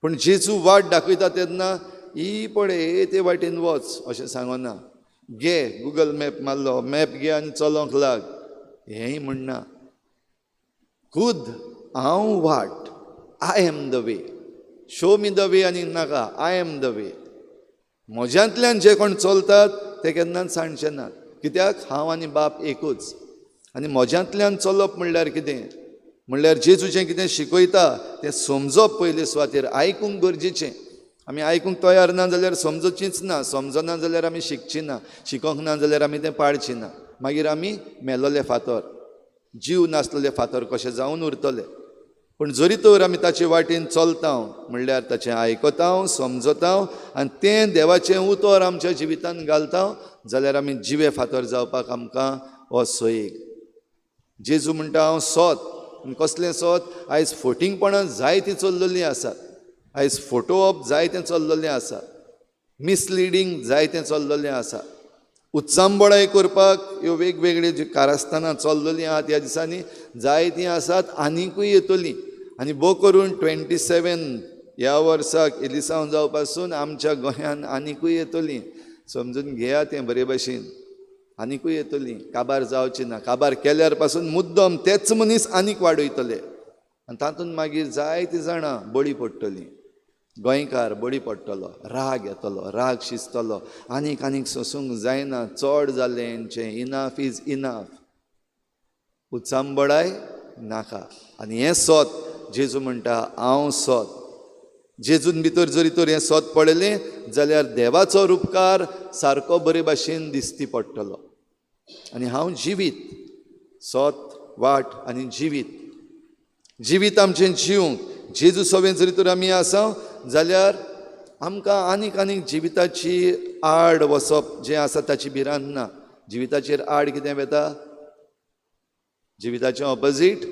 पूण जेजू वाट दाखयता तेन्ना ही पळय ते वाटेन वच अशें सांगना. घे गुगल मॅप मारलो, मॅप घे आनी चलोंक लाग, हेंय म्हणना. खुद हांव वाट, I am the way. Show me the way आनी नाका, आय एम द वे. म्हज्यांतल्यान जे कोण चलतात ते केन्नाच सांडचे नात, कित्याक हांव आनी बाप एकूच. आनी म्हज्यांतल्यान चलप म्हणल्यार कितें? म्हणल्यार जेजूचें कितें शिकयता तें समजप पयले सुवातेर, आयकूंक गरजेचें. आमी आयकूंक तयार ना जाल्यार समजचींच ना, समजना जाल्यार आमी शिकचीं ना, शिकोंक ना जाल्यार आमी तें पाळचीं ना. मागीर आमी मेलोले फातर, जीव नासलेले फातर कशे जावन उरतले. पूण जरी तर आमी ताचे वाटेन चलता म्हणल्यार ताचें आयकता, समजता आनी तें देवाचें उतर आमच्या जिवितांत घालता, जाल्यार आमी जिवे फातर जावपाक आमकां हो सयेक. जेजू म्हणटा हांव सोत. कसलें सोत? आयज फोटिंगपणां जायतीं चल्लेलीं आसात. आयज फोटोवप जायतें चल्लेलें आसा. मिसलिडींग जायतें चल्लेलें आसा. उत्सांबळाय करपाक ह्यो वेगवेगळ्यो ज्यो कारस्थानां चल्लेलीं आहात ह्या दिसांनी जायतीं आसात, आनिकूय येतलीं. आनी भोव करून 27 ह्या वर्साक एलिसांव जावं पासून आमच्या गोंयांत आनिकूय येतलीं. समजून घेयात तें बरे भाशेन. आनिकूय येतलीं. काबार जावचीं ना. काबार केल्यार पासून मुद्दम तेच मनीस आनीक वाडयतले आनी तातूंत मागीर जायतीं जाणां बळी पडटलीं. गोंयकार बळी पडटलो, राग येतलो, राग शिजतलो, आनीक आनीक सोंसूंक जायना, चड जालें हेंचें, इनाफ इज इनाफ. उत्सांबळाय नाका. आनी हें सोत जेजू म्हणटा हांव सोत. जेजून भितर जरी तर हें सोत पळयलें जाल्यार देवाचो उपकार सारको बरे भाशेन दिसती पडटलो. आनी हांव जिवीत, सोत, वाट आनी जिवीत. जिवीत आमचें जिवंक जेजू सवेन जरी तर आमी आसा जाल्यार आमकां आनीक आनीक जिविताची आड वसप जें आसा ताची भिरांत ना. जिविताचेर आड कितें येता? जिविताचें ऑपोजीट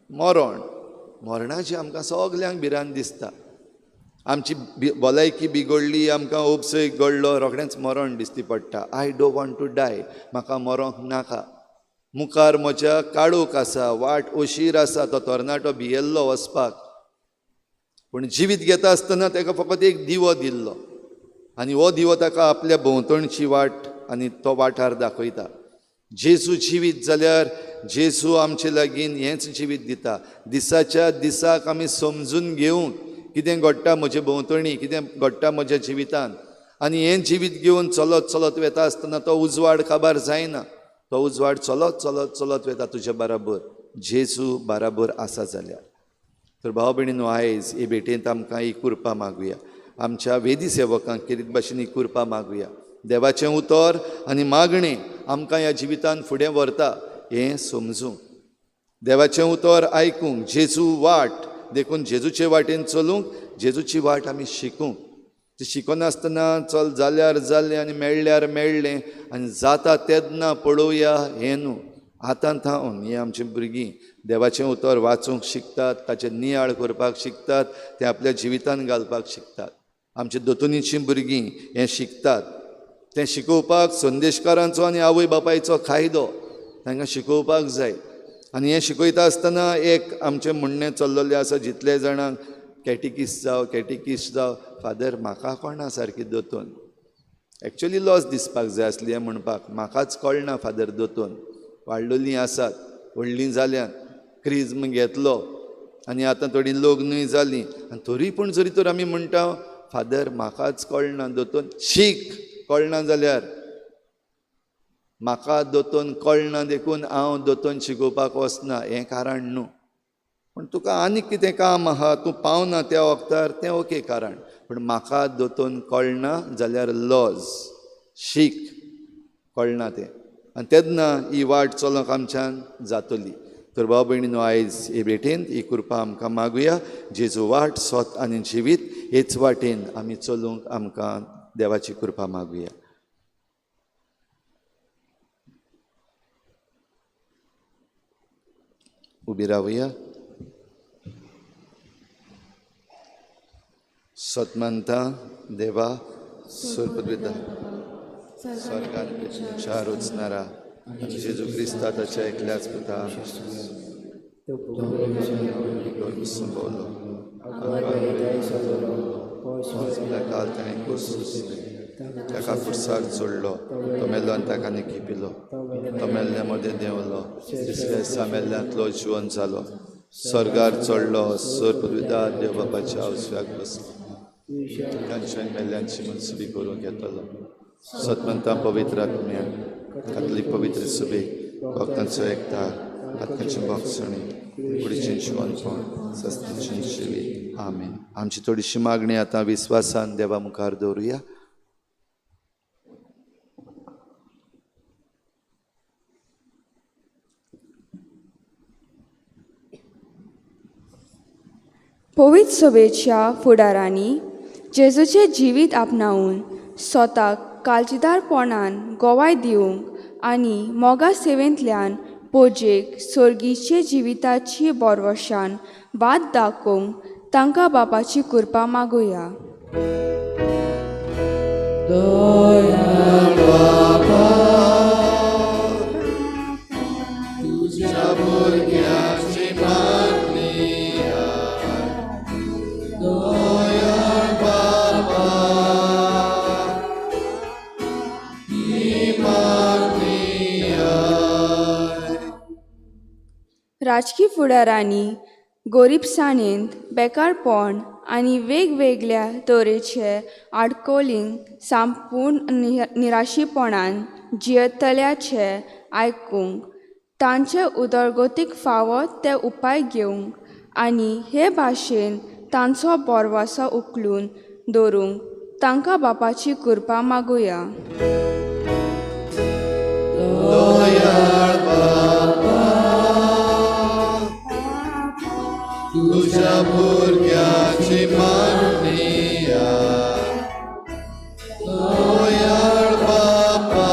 मरण. मरणाची आमकां सगल्यांक भिरांत दिसता. आमची भलायकी बिगडली, आमकां ओबसोय गडलो, रोखडेंच मरण दिसती पडटा. I don't want to die. म्हाका मरोंक नाका. मुखार म्हज्या काळोख आसा, वाट ओशीर आसा, तो तरणाटो भियेल्लो वचपाक. पूण जिवीत घेता आसतना ताका फकत एक दिवो दिल्लो आनी हो दिवो ताका आपल्या भोंवतणची वाट आनी तो वाठार दाखयता. जेजू जिवीत जाल्यार जेजू आमचे लागीं हेंच जिवीत दिता. दिसाच्या दिसाक आमी समजून घेवंक कितें घडटा म्हजे भोंवतणी, कितें घडटा म्हज्या जिवितांत. आनी हें जिवीत घेवन चलत चलत वेता आसतना तो उजवाड काबार जायना. तो उजवाड चलत चलत चलत वेता तुज्या बराबर, जेजू बराबर आसा जाल्यार. तर भाव भयणीनो, आयज हे भेटेंत आमकां ही कृपा मागुया. आमच्या वेदी सेवकांक कितें भाशेन ही कृपा मागुया. देवाचें उतर आनी मागणें आमकां ह्या जिवितांत फुडें व्हरता हें समजूंक, देवाचें उतर आयकूंक, जेजू वाट देखून जेजूचे वाटेन चलूंक, जेजूची वाट आमी शिकूंक. तें शिकोनासतना चल जाल्यार जालें आनी मेळ्ळ्यार मेळ्ळें आनी जाता तेन्ना पळोवया हें न्हू. आतां थावन हीं आमचीं भुरगीं देवाचें उतर वाचूंक शिकतात, ताचें नियाळ करपाक शिकतात, तें आपल्या जिवितांत घालपाक शिकतात. आमचीं दोतोनीचीं भुरगीं हें शिकतात. तें शिकोवपाक संदेशकारांचो आनी आवय बापायचो कायदो तांकां शिकोवपाक जाय. आनी हें शिकयता आसतना एक आमचें म्हणणें चल्लेलें आसा, जितले जाणांक कॅटिकिस्ट जावं, फादर म्हाका कळना सारकी दोतोन. एक्चुअली लॉस दिसपाक जाय आसली हें म्हणपाक, म्हाकाच कळना फादर दोतोन. वाडलेलीं आसात, व्हडलीं जाल्यात, क्रिज्म घेतलो आनी आतां थोडीं लग्नूय जालीं, आनी तरी पूण जरी तर आमी म्हणटा फादर म्हाकाच कळना दोतोन. शीक, कळना जाल्यार. म्हाका दोतोन कळना देखून हांव दोतोन शिकोवपाक वचना हें कारण न्हू. पूण तुका आनीक कितें काम आहा, तूं पावना त्या वक्तार, तें ओके कारण. पूण म्हाका दोतोन कळना जाल्यार लॉज, शीक, कळना तें. आनी तेन्ना ही वाट चलोवंक आमच्यान जातली. तर भाव भयणीनो, आयज हे भेटेंत ही कृपा आमकां मागुया. जेजू वाट, सोत आनी जिवीत हेच वाटेन आमी चलूंक आमकां देवाची कृपा मागुया. उबी रावया. सतमंता देवा सुरपद्विता स्वर्गान चार उचणारा जेजू क्रिस्ता ताच्या एकल्याच पुता संभवलो काल ताणें ताका खुर्सार जोडलो तो मेल्लो आनी ताका निकी पिलो तो मेल्ल्या मदें देंवलो तिसऱ्या दिसा मेल्ल्यांतलो जिवन जालो स्वर्गार चडलो सुरपद्विता देव बापाच्या आवसव्याक बसलो तांच्या मेल्ल्यांची मनसुबी करूंक येतलो सतमंता पवित्र आत्म्यान कातलीक पवित्र सुबेक भक्तांचो एकता आत्म्याची भोगसणी कुडीचें जिवनपण सस्तीचें जिवीत आमेन. आमची थोडीशी मागणी आतां विस्वासान देवा मुखार दवरुया. पवित्र सभेच्या फुडारांनी जेजूचें जिवीत आपणावून स्वताक काळजीदारपणान गोवाय दिवंक आनी मोगा सेवेंतल्यान पोजेक सर्गीचे जिविताची बोरवशान वाद दाखोवंक तांकां बापाची कृपा मागुया. राजकीय फुडारांनी गोरीबसाणेंत बेकारपण आनी वेगवेगळ्या तरेचे आडकोलींक संपूर्ण निराशीपणान जियेतल्याचे आयकूंक तांचे उदरगतीक फावो ते उपाय घेवंक आनी हे भाशेन तांचो बोरवासो उखलून दवरूंक तांकां बापाची कृपा मागुया. तुझ्या भुरग्याची मागणी दयाळ बापा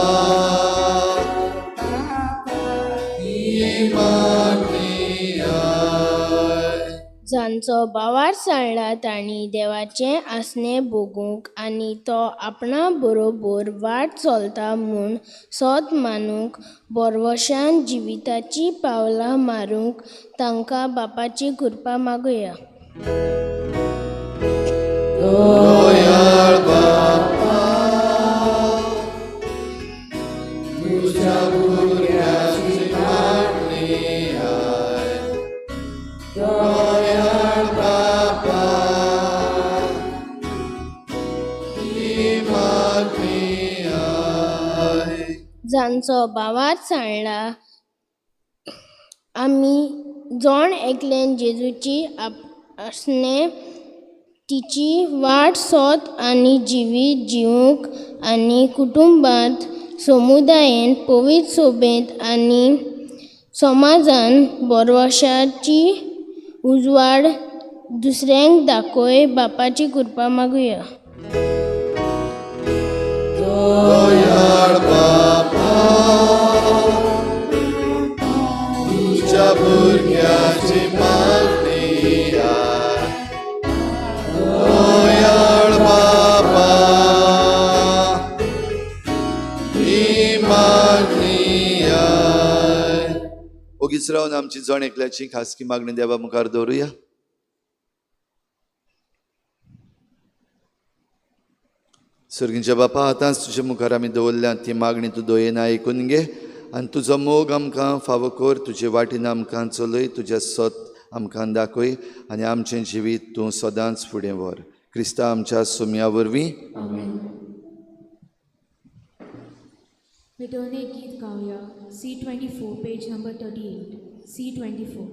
ही मागणी जांचो बावार सांडला तांणी देवाचें आसनें भोगूंक आनी तो आपणा बरोबर वाट चलता म्हूण सोद मानूंक बोरवशान जिविताची पावलां मारूंक तांकां बापाची कृपा मागुया. दयाळ बापा तुझ्या भुरग्याची मागणी दयाळ बापा ही मागणी जांचो बावार सांडला आमी जोण एकल्यान जेजूची आसने तिची वाट सोद आनी जिवीत जिवूंक आनी कुटुंबांत समुदायान पवित्र सोबेत आनी समाजान बोरवशाची उजवाड दुसऱ्यांक दाखोय बापाची कृपा मागुया. दयाळ बापा तुझ्या भुरग्याची मागणी दयाळ बापा ही मागणी ओगीच रावन आमची जण एकल्याची खासगी मागणी देवा मुखार दवरुया. सर्गींच्या बापा आतांच तुजे मुखार आमी दवरल्या ती मागणी तूं दोयेन आयकून घे आनी तुजो मोग आमकां फावो कर. तुजे वाटेन आमकां चलय तुजें सत आमकां दाखय आनी आमचें जिवीत तूं सदांच फुडें व्हर. क्रिस्ता आमच्या सुम्या वरवीं मिटोने गीत गाऊया. C24 page number 38. C24.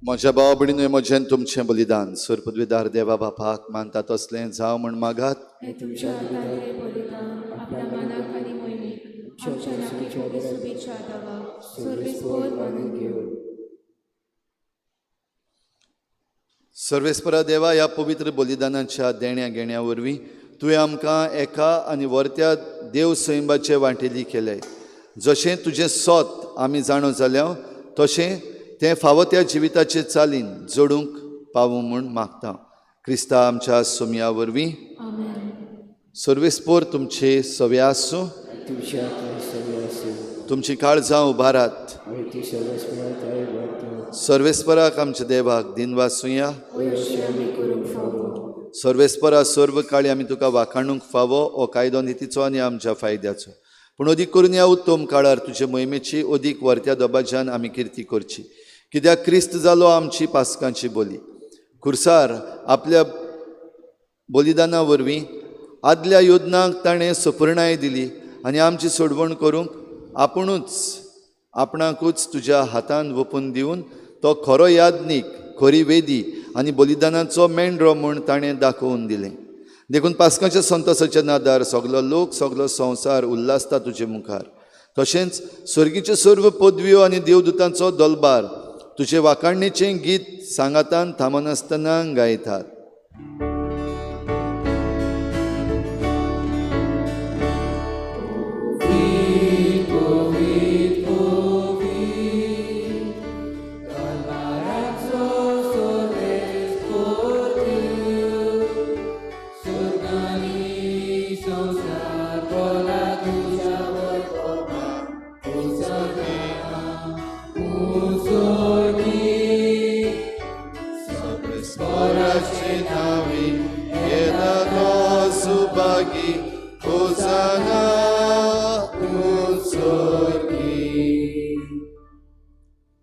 म्हज्या भावा भयणीनो म्हजें तुमचें बलिदान सर पदवीदार देवा बापाक मानता तसलें जावं म्हण मागात. हे तुमच्या हातांतले बलिदान आपल्या मनाक आनी मोहिमेक आमच्या नाकीचो शुभेच्छा दावा सर्वेस्पोर मानून घेऊन. सर्वेस्परा देवा, ह्या पवित्र बलिदानाच्या देण्या घेण्या वरवीं तुवें आमकां एका आनी वर्त्या देव सैमाचे वांटेली केले. जशें तुजें सोत आमी जाणो जाल्या तशें तें फावो त्या जिविताचे चालीन जोडूंक पावूं म्हूण मागता. क्रिस्ता आमच्या सोमया वरवीं सर्वेस्पोर तुमचे सवे आसूं. तुमची काळजां उबारात. सर्वेस्पराक आमच्या देवाक दिनवासुया. सर्वेस्परा सर्व काळी आमी तुका वाखाणूंक फावो हो कायदो नितीचो आनी आमच्या फायद्याचो. पूण अदीक करून ह्या उत्तम काळार तुजे मोहिमेची अदीक वर्त्या दबाज्यान आमी किर्ती करची. कित्याक क्रिस्त जालो आमची पासकांची बोली. खुर्सार आपल्या बलिदाना वरवीं आदल्या योजनाक ताणें सफरणाय दिली आनी आमची सोडवण करूंक आपणाकूच तुज्या हातान वपून दिवन तो खरो यादनीक, खरी वेदी आनी बलिदानाचो मेंढरो म्हूण ताणें दाखोवन दिलें. देखून पासकांच्या संतोसाच्या नादार सगलो लोक, सगलो संवसार उल्हासता तुजे मुखार. तशेंच स्वर्गीच्यो सर्व पदव्यो आनी देवदूतांचो दलबार तुजे वाखाणणेचें गीत सांगातान थांबनासतना गायतात.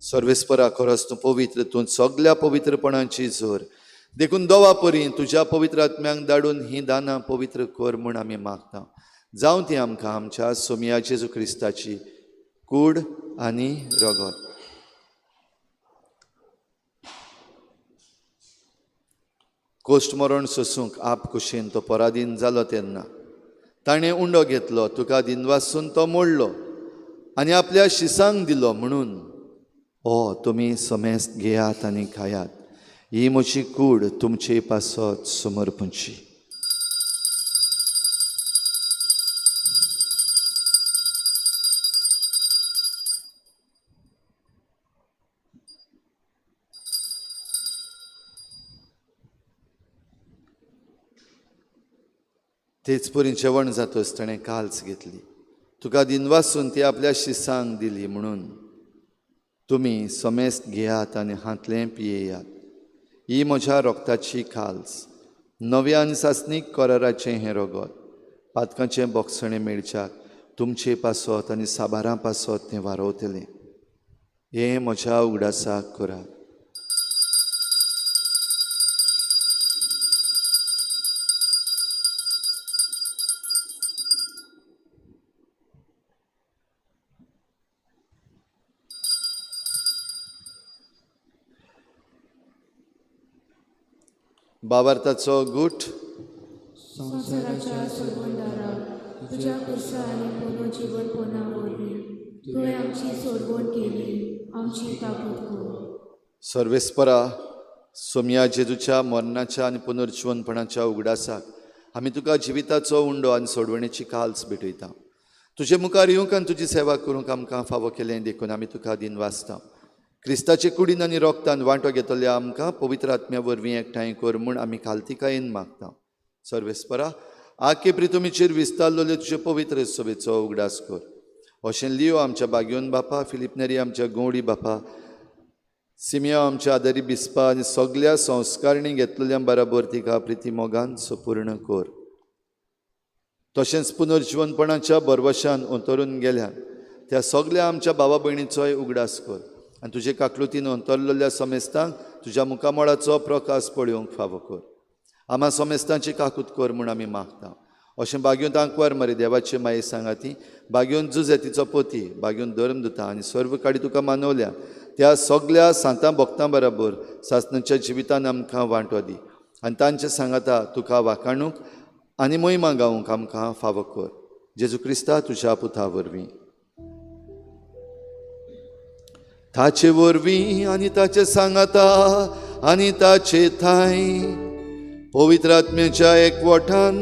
सर्वेस्परा खरोच तूं पवित्र, तूं सगल्या पवित्रपणाची जोर. देखून दोवा परी तुज्या पवित्र आत्म्यांक धाडून ही दानां पवित्र कर म्हूण आमी मागता. जावं ती आमकां आमच्या सोमया जेजू क्रिस्ताची कूड आनी रगत. कोश्ट मरण सोसूंक आप कुशीन तो पराधीन जालो तेन्ना ताणें उंडो घेतलो, तुका दिनवासून तो मोडलो आनी आपल्या शिसांक दिलो म्हणून तुमी समेस्त घेयात आनी खायात. ही म्हजी कूड तुमचे पासत समर्पणची. तेच परी जेवण जातच ताणें काल्स घेतली. तुका दिनवासून ती आपल्या शिसांक दिली म्हणून तुमी समेस्त घेयात आनी हातलें पियेयात. ही म्हज्या रोगताची खाल्स, नव्या आनी सासणीक कराराचें हें रगत. पातकांचें बोगसणें मेळच्याक तुमचे पासत आनी साबारां पासत तें वारवतलें. हें म्हज्या उगडासाक करात. बाबार्ताचो गूट. संसाराच्या सोडवणदारा तुझ्या कुर्सा आनी पुनो जीवन पोना वरवीं तुवें आमची सोडवण केली, आमची ताकद कर. सर्वेस्परा सोमया जेजूच्या मरणाच्या आनी पुनर्जीवनपणाच्या उगडासाक आमी तुका जिविताचो उंडो आनी सोडवणेची काल्स भेटयता. तुजे मुखार येवंक आनी तुजी सेवा करूंक आमकां फावो केलें देखून आमी तुका दिन वाचता. क्रिस्ताचे कुडीन आनी रोगतान वांटो घेतल्या आमकां पवित्र आत्म्या वरवीं एकठांय कर म्हूण आमी खालतिकायेन मागता. सर्वेस्परा आख्खे प्रितुमीचेर विस्तारलोले तुजे पवित्र सभेचो उगडास कर. अशें लियो आमच्या बागयोन बापा, फिलिप नेरी आमच्या गवडी बापा, सिमिया आमच्या आदारी बिस्पा आनी सगळ्या संस्कारणी घेतलेल्या बराबर तिका प्रिती मोगान सुपूर्ण कर. तशेंच पुनर्जीवनपणाच्या बरवशान उतरून गेल्या त्या सगळ्या आमच्या भावा भयणीचोय उगडास कर आनी तुजे काकलुतीन अंतरलेल्या समेस्तांक तुज्या मुखामळाचो प्रकाश पळोवंक फावो कर. आम्हा समेस्तांची काकूत कर म्हूण आमी मागता. अशें बागयोन आंकवार मरे देवाचे माये सांगाती, बागयोन जुजे तिचो पोती, बागयोन धर्मदुता आनी सर्व काडी तुका मानवल्या त्या सगळ्या सांतां भक्तां बरोबर सासणाच्या जिवितान आमकां वांटो दी आनी तांचे सांगाता तुका वाखाणूक आनी मोहिमा गावूंक आमकां फावो कर. जेजू क्रिस्ता तुज्या पुता वरवीं, ताचे वरवीं आनी ताचे सांगाता आनी ताचे थाय पवित्र आत्म्याच्या एकवटान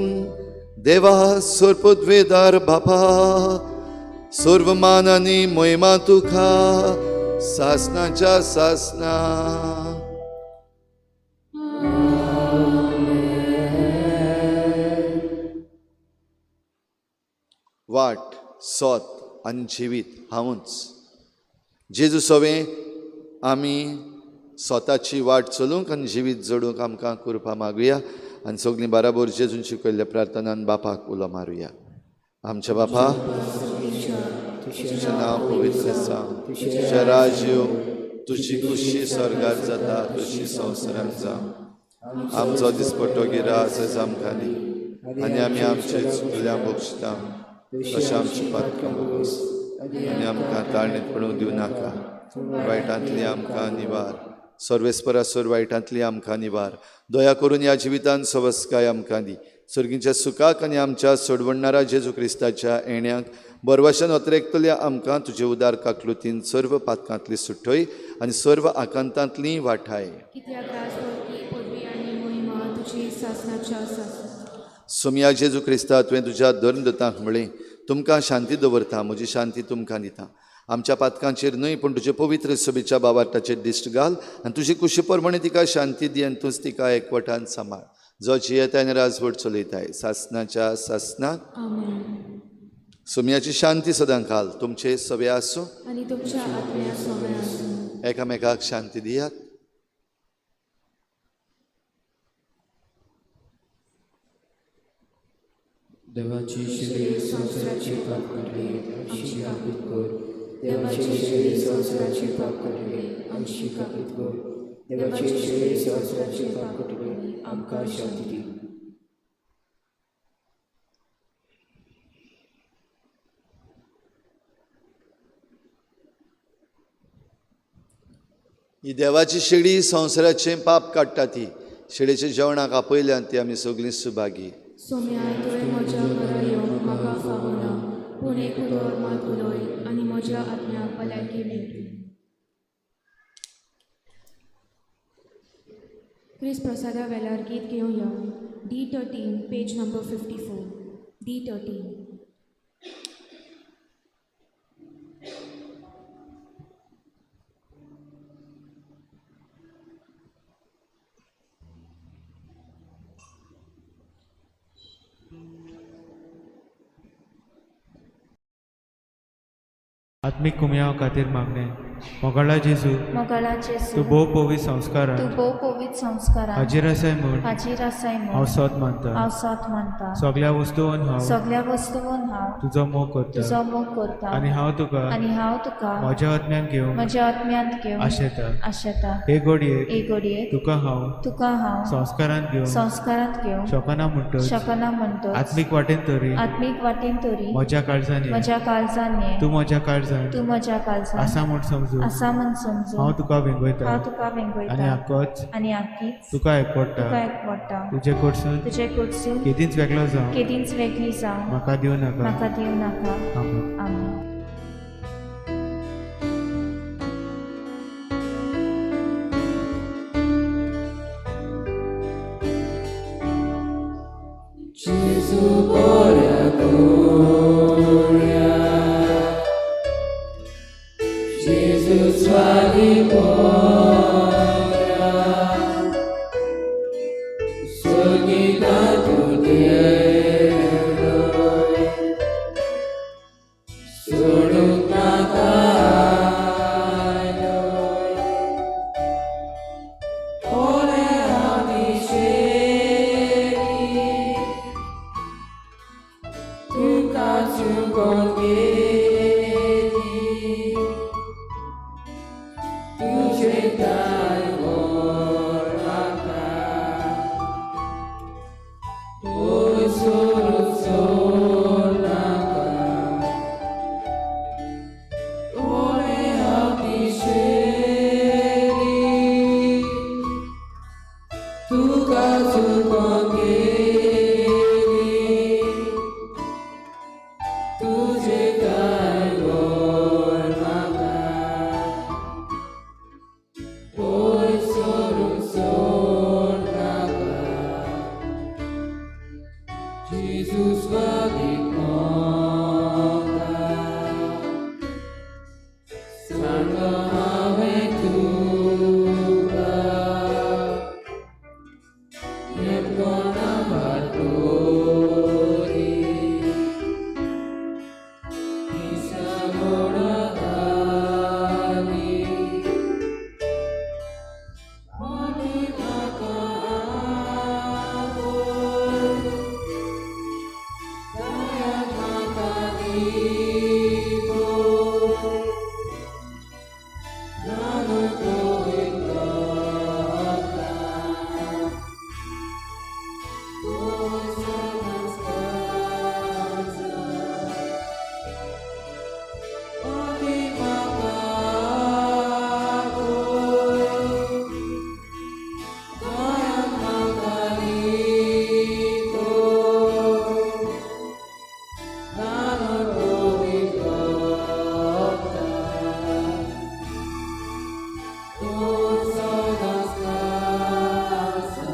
देवा सर्पोद्वेदार बापा सर्व मान आनी मोहिमा तुका सासणाच्या सासना. वाट, सोत आनी जिवीत हांवूच. जेजू सवे आमी स्वताची वाट चलूंक आनी जिवीत जोडूंक आमकां करपा मागुया आनी सगळीं बराबर जेजून शिकयल्ल्या प्रार्थनान बापाक उलो मारुया. आमच्या बापा, तुजें नांव पवित्र जावं, तुजें राज येवं, तुजी खुशी स्वर्गार जाता तशी संवसारांत जावं. आमचो दिसपट्टो गिरास आज आमकां दी आनी आमी आमचे चुकल्या बक्षिता तशें आमची पातकां बगस आनी आमकां ताळणेंत पडूंक दिवं नाका, वायटांतली आमकां निवार. सर्वेस्परासोर वायटांतली आमकां निवार. दया करून ह्या जिवितान सवस्काय आमकां दी. सर्गीच्या सुखाक आनी आमच्या सोडवणणारा जेजू क्रिस्ताच्या येण्याक बरवशान अत्रेकतल्या आमकां तुजे उदार काकलुतीन सर्व पातकांतली सुटय आनी सर्व आकांतांतली वाठाय. कित्याक राजवटी, पदवी आनी मोहिमा तुजी सासणाच्या सासना. सोम्या जेजू क्रिस्ता तुवें तुज्या धर्मदूतांक म्हळें, तुमकां शांती दवरता, म्हजी शांती तुमकां दिता. आमच्या पातकांचेर न्हय पूण तुजे पवित्र सभेच्या बाबाटाचेर दिश्ट घाल आनी तुजी कुशी प्रमाणे तिका शांती दी आनी तूंच तिका एकवटान सांबाळ. जो जियेता आनी राजवट चलयताय सासणाच्या सासनाक. सोम्याची शांती सदां घाल. तुमचे सवे आसूं आनी तुमच्या आत्म्या सोबे आसूं. एकामेकाक शांती दियात. देवाची शिडी संवसाराची पाप काडली आमची कापीत कर. देवाची शिडी संवसाराची पाप काडली आमची कापीत कर. देवाची शिडी संवसाराची पाप काडली आमकां शांती दी. ही देवाची शिडी संवसाराचें पाप काडटा ती. शिडेच्या जेवणाक आपयल्यान ती आमी सगळीं सुभागी. सोम्या तुवें म्हज्या घरा येवंक म्हाका फावो ना, पूण एक उलोर मात उलय आनी म्हज्या आत्म्याक भलायकी मेळटली. क्रिस्त प्रसादा वेल्यार गीत घेवया. D13 page number 54. D13. आत्मिक कुमयाव खातीर मागणें. मोगाळा जेजू, मोगाळा जेजू, तूं भोव पवित संस्कारान तूं भोव पवित संस्कारान हाजीर आसाय म्हूण हाजीर आसाय हांव म्हूण सोत मानता. हांव सोत मानता. सगळ्या वस्तूंवन हांव सगळ्या वस्तूंवन हांव तुजो मोग करता तुजो मोग करता आनी हांव तुका म्हज्या आत्म्यान घेवंक म्हज्या आत्म्यांत घेवंक आशेता. हे घडयेक एक घडयेक तुका हांव संस्कारांत घेवंक शकना म्हणटच आत्मीक वाटेन तरी म्हज्या काळजान ये. तूं म्हज्या काळजान आसा म्हूण समजून हांव तुका वेंगयता आनी आख्खीच तुका एकवडटा. तुजे कडसून केदींच वेगळो जावं म्हाका दिवं नाका. आमेन. चुकोन गेली तुझे दाय व्हर म्हाका ओय सोडून सोड नाका ओले हांव पिशेली तुका चुकोन गेली तुझे दाय व्हर म्हाका ओय सोडून सोड नाका Jesus वागीत मोगा सांगो हांवें तुका येवकोना बाटोरी दिसा मोडा घाली आनी म्हाका आवड दया म्हाका दिवो नानू पळयत रावता ओय सदांच काळजा आनी म्हाका आवड दया म्हाका दिवो नानू पळयत रावता ओय सदांच काळजा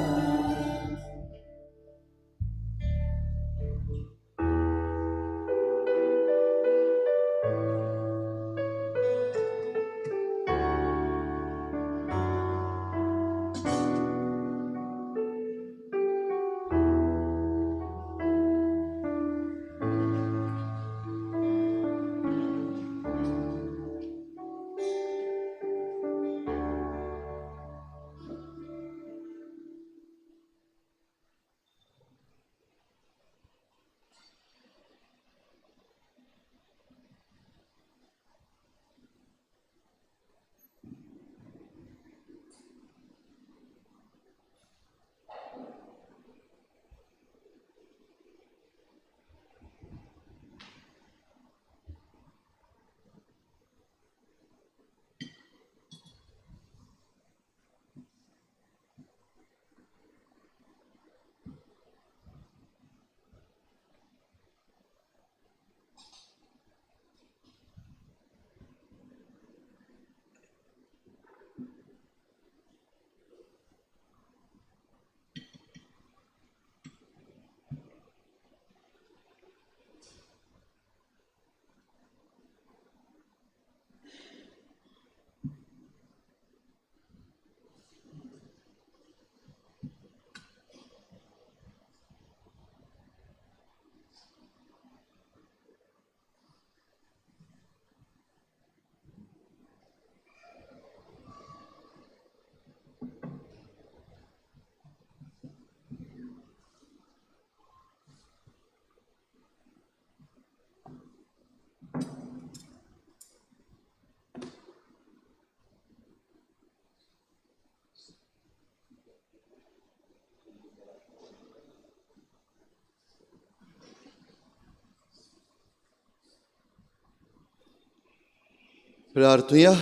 प्रार्थुया.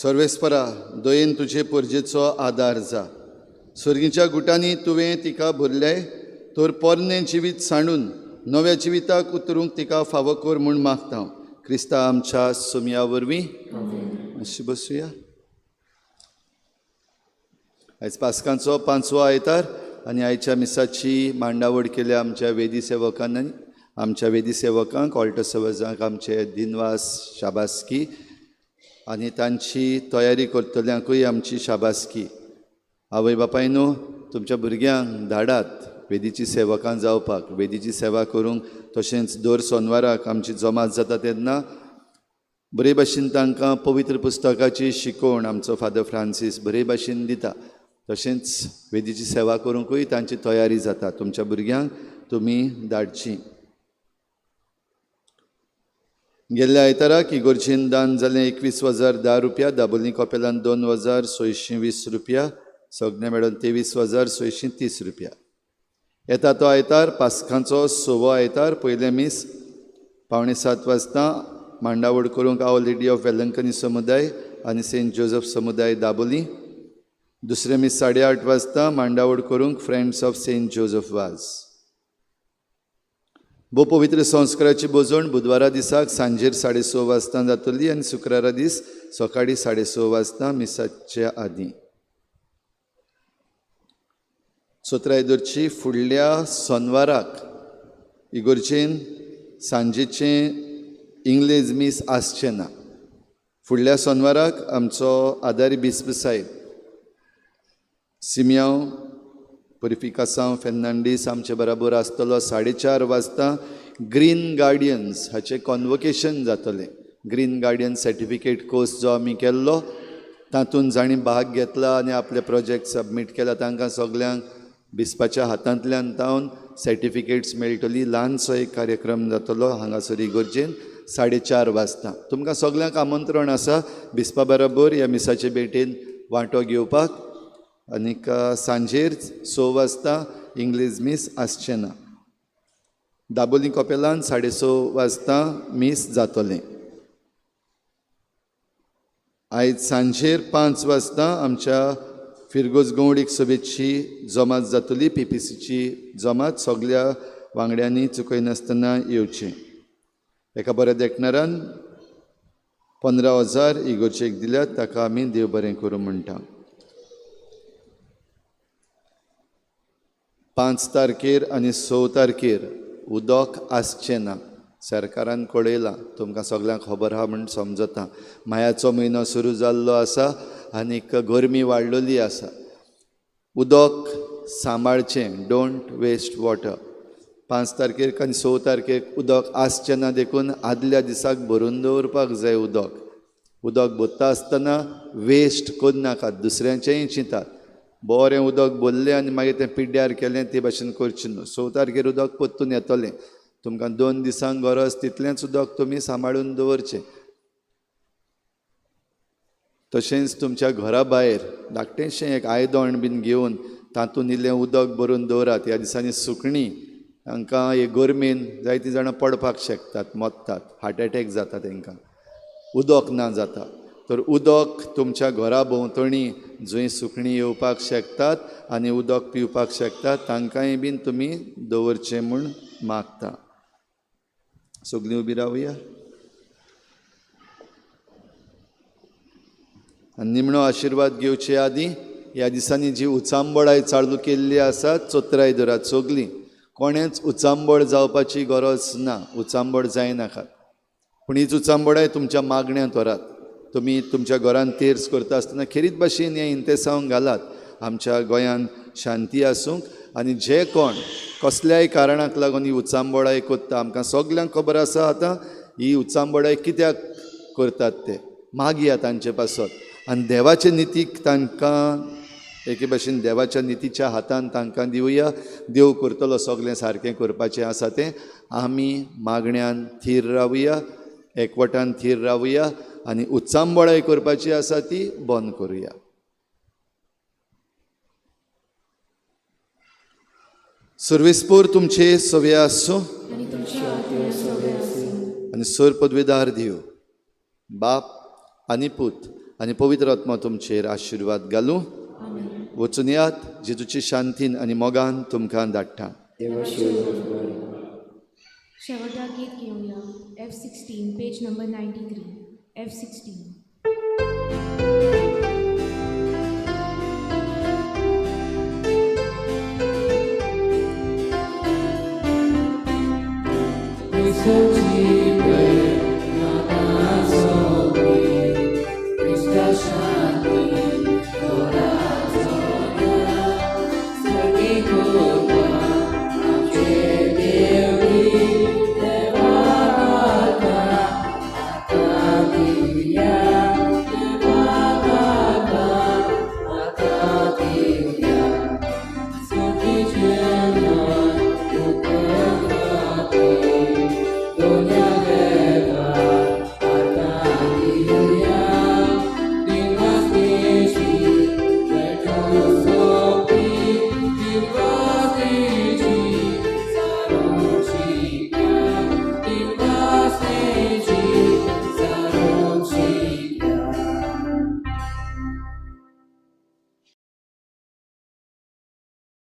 सर्वेस्परा दोयेन तुजे परजेचो आदार जा. स्वर्गीच्या गुटांनी तुवें तिका भरले तर पोरनें जिवीत सांडून नव्या जिविताक उतरूंक तिका फावो कर म्हूण मागता. क्रिस्ता आमच्या सुमया वरवीं अशी बसूया. आयज पास्कांचो 5वो आयतार आनी आयच्या मिसाची मांडावळ केल्या आमच्या वेदी सेवकांनी आमच्या वेदी सेवकांक ऑल्टर सर्वर्सांक आमचे दिनवास शाबासकी आनी तांची तयारी करतल्यांकूय आमची शाबासकी. आवय बापायनो तुमच्या भुरग्यांक धाडात वेदीची सेवकां जावपाक, वेदीची सेवा करूंक. तशेंच दर सोनवाराक आमची जमात जाता तेन्ना बरे भाशेन तांकां पवित्र पुस्तकाची शिकवण आमचो फादर फ्रांसीस बरे भाशेन दिता. तशेंच वेदीची सेवा करूंकूय तांची तयारी जाता. तुमच्या भुरग्यांक तुमी धाडची. गेल्ल्या आयताराक इगोर्जीन दान जालें 21,010 रुपया, दाबोलीं कॉपेलान 2,620 रुपया, सगळे मेळून 23,630 रुपया. येता तो आयतार पास्कांचो 6वो आयतार, पयले मीस 6:45 वाजता मांडावळ करूंक आवर लेडी ऑफ वेलंकनी समुदाय आनी सेंट जोसेफ समुदाय दाबोलीं. दुसरे मीस 8:30 वाजता मांडावळ करूंक फ्रेंड्स ऑफ सेंट जोसेफ वाज. भोव पवित्र संस्काराची बोजवण बुधवारा दिसाक सांजेर 6:30 वाजता जातली आनी शुक्रारा दीस सकाळीं 6:30 वाजता मिसाच्या आदीं. सोत्रायदोरची फुडल्या सोनवाराक इगोर्जेन सांजेचें इंग्लीज मीस आसचें ना. फुडल्या सोनवाराक आमचो आदारी बिस्प साहेब सिमियांव पुरिफिकासांव फेर्नांडीस आमचे बराबर आसतलो. 4:30 वाजता ग्रीन गार्डियन्स हाचें कॉन्वोकेशन जातलें. ग्रीन गार्डियन सर्टिफिकेट कोर्स जो आमी केल्लो तातूंत जाणी भाग घेतला आनी आपले प्रोजेक्ट सबमीट केला. तांकां सगल्यांक बिस्पाच्या हातांतल्यान तावन सर्टिफिकेट्स मेळटली. ल्हानसो एक कार्यक्रम जातलो हांगासर इगोर्जेन 4:30 वाजता. तुमकां सगल्यांक आमंत्रण आसा बिस्पा बरोबर ह्या मिसाचे भेटेन वांटो घेवपाक. आनीक सांजेर 6 वाजता इंग्लीज मीस आसचें ना. दाबोलीं कॉपेलान 6:30 वाजता मीस जातलें. आयज सांजेर 5 वाजता आमच्या फिरगोज गवडीक सभेची जमात जातली. PPCची जमात सगल्या वांगड्यांनी चुकयनासतना येवचें. एका बऱ्या देखणारान 15,000 इगोर्जेक दिल्यात, ताका आमी देव बरें करूं म्हणटा. 5 तारखेर आनी 6 तारखेर उदक आसचें ना. सरकारान कळयलां, तुमकां सगल्यांक खबर आहा म्हूण समजता. मायाचो म्हयनो सुरू जाल्लो आसा आनीक गरमी वाडलेली आसा. उदक सांबाळचें, डोंट वेस्ट वॉटर. 5 तारखेक आनी 6 तारखेक उदक आसचें ना देखून आदल्या दिसाक भरून दवरपाक जाय उदक. उदक भरता आसतना वेस्ट करूं नाकात, दुसऱ्यांचेंय चिंतात. बरें उदक भरलें आनी मागीर तें पिड्ड्यार केलें ते भाशेन करचें न्हू. 6 तारखेर उदक परतून येतलें. तुमकां 2 दिसांक गरज तितलेंच उदक तुमी सांबाळून दवरचें. तशेंच तुमच्या घरा भायर धाकटेंशें एक आयदण बीन घेवन तातूंत इल्लें उदक भरून दवरात. ह्या दिसांनी सुकणीं तांकां हे गरमेन जायतीं जाणां पडपाक शकतात, मरतात, हार्ट एटॅक जाता तांकां, उदक ना जाता. तर उदक तुमच्या घरा भोंवतणी जंय सुकणीं येवपाक शकतात आनी उदक पिवपाक शकतात तांकांय बीन तुमी दवरचें म्हूण मागता. सगलीं उबी रावया. आनी निमणो आशिर्वाद घेवचे आदीं ह्या दिसांनी जी उचांबळाय चालू केल्ली आसा चोत्रायदरात सगलीं, कोणेंच उचांबळ जावपाची गरज ना, उचांबळ जायनाकात. पूण हीच उचांबळाय तुमच्या मागण्यांत व्हरात. तुमी तुमच्या घरांत तेर्स करता आसतना खेरीत भाशेन हें इंतेसांव घालात. आमच्या गोंयांत शांती आसूंक. आनी जे कोण कसल्याय कारणाक लागून ही उचांबळाय करता, आमकां सगल्यांक खबर आसा आतां ही उचांबळाय कित्याक करतात ते. मागया तांचे पासत आनी देवाचे नितीक तांकां एके भाशेन देवाच्या नितीच्या हातान तांकां दिवया. देव करतलो सगळें सारकें करपाचें आसा तें. आमी मागण्यांत थीर रावया, एकवटान थीर रावया आनी उचांबळाय करपाची आसा ती बंद करुया. सर्वेस्पोर तुमचे सवे आसूं आनी सर पदवेदार देव बाप आनी पूत आनी पवित्र आत्मा तुमचेर आशिर्वाद घालूं. वचून यात, जेजूची शांतीन आनी मोगान तुमकां धाडटा. शेवटचा गीत घेऊया. F16 page number 93. F16. We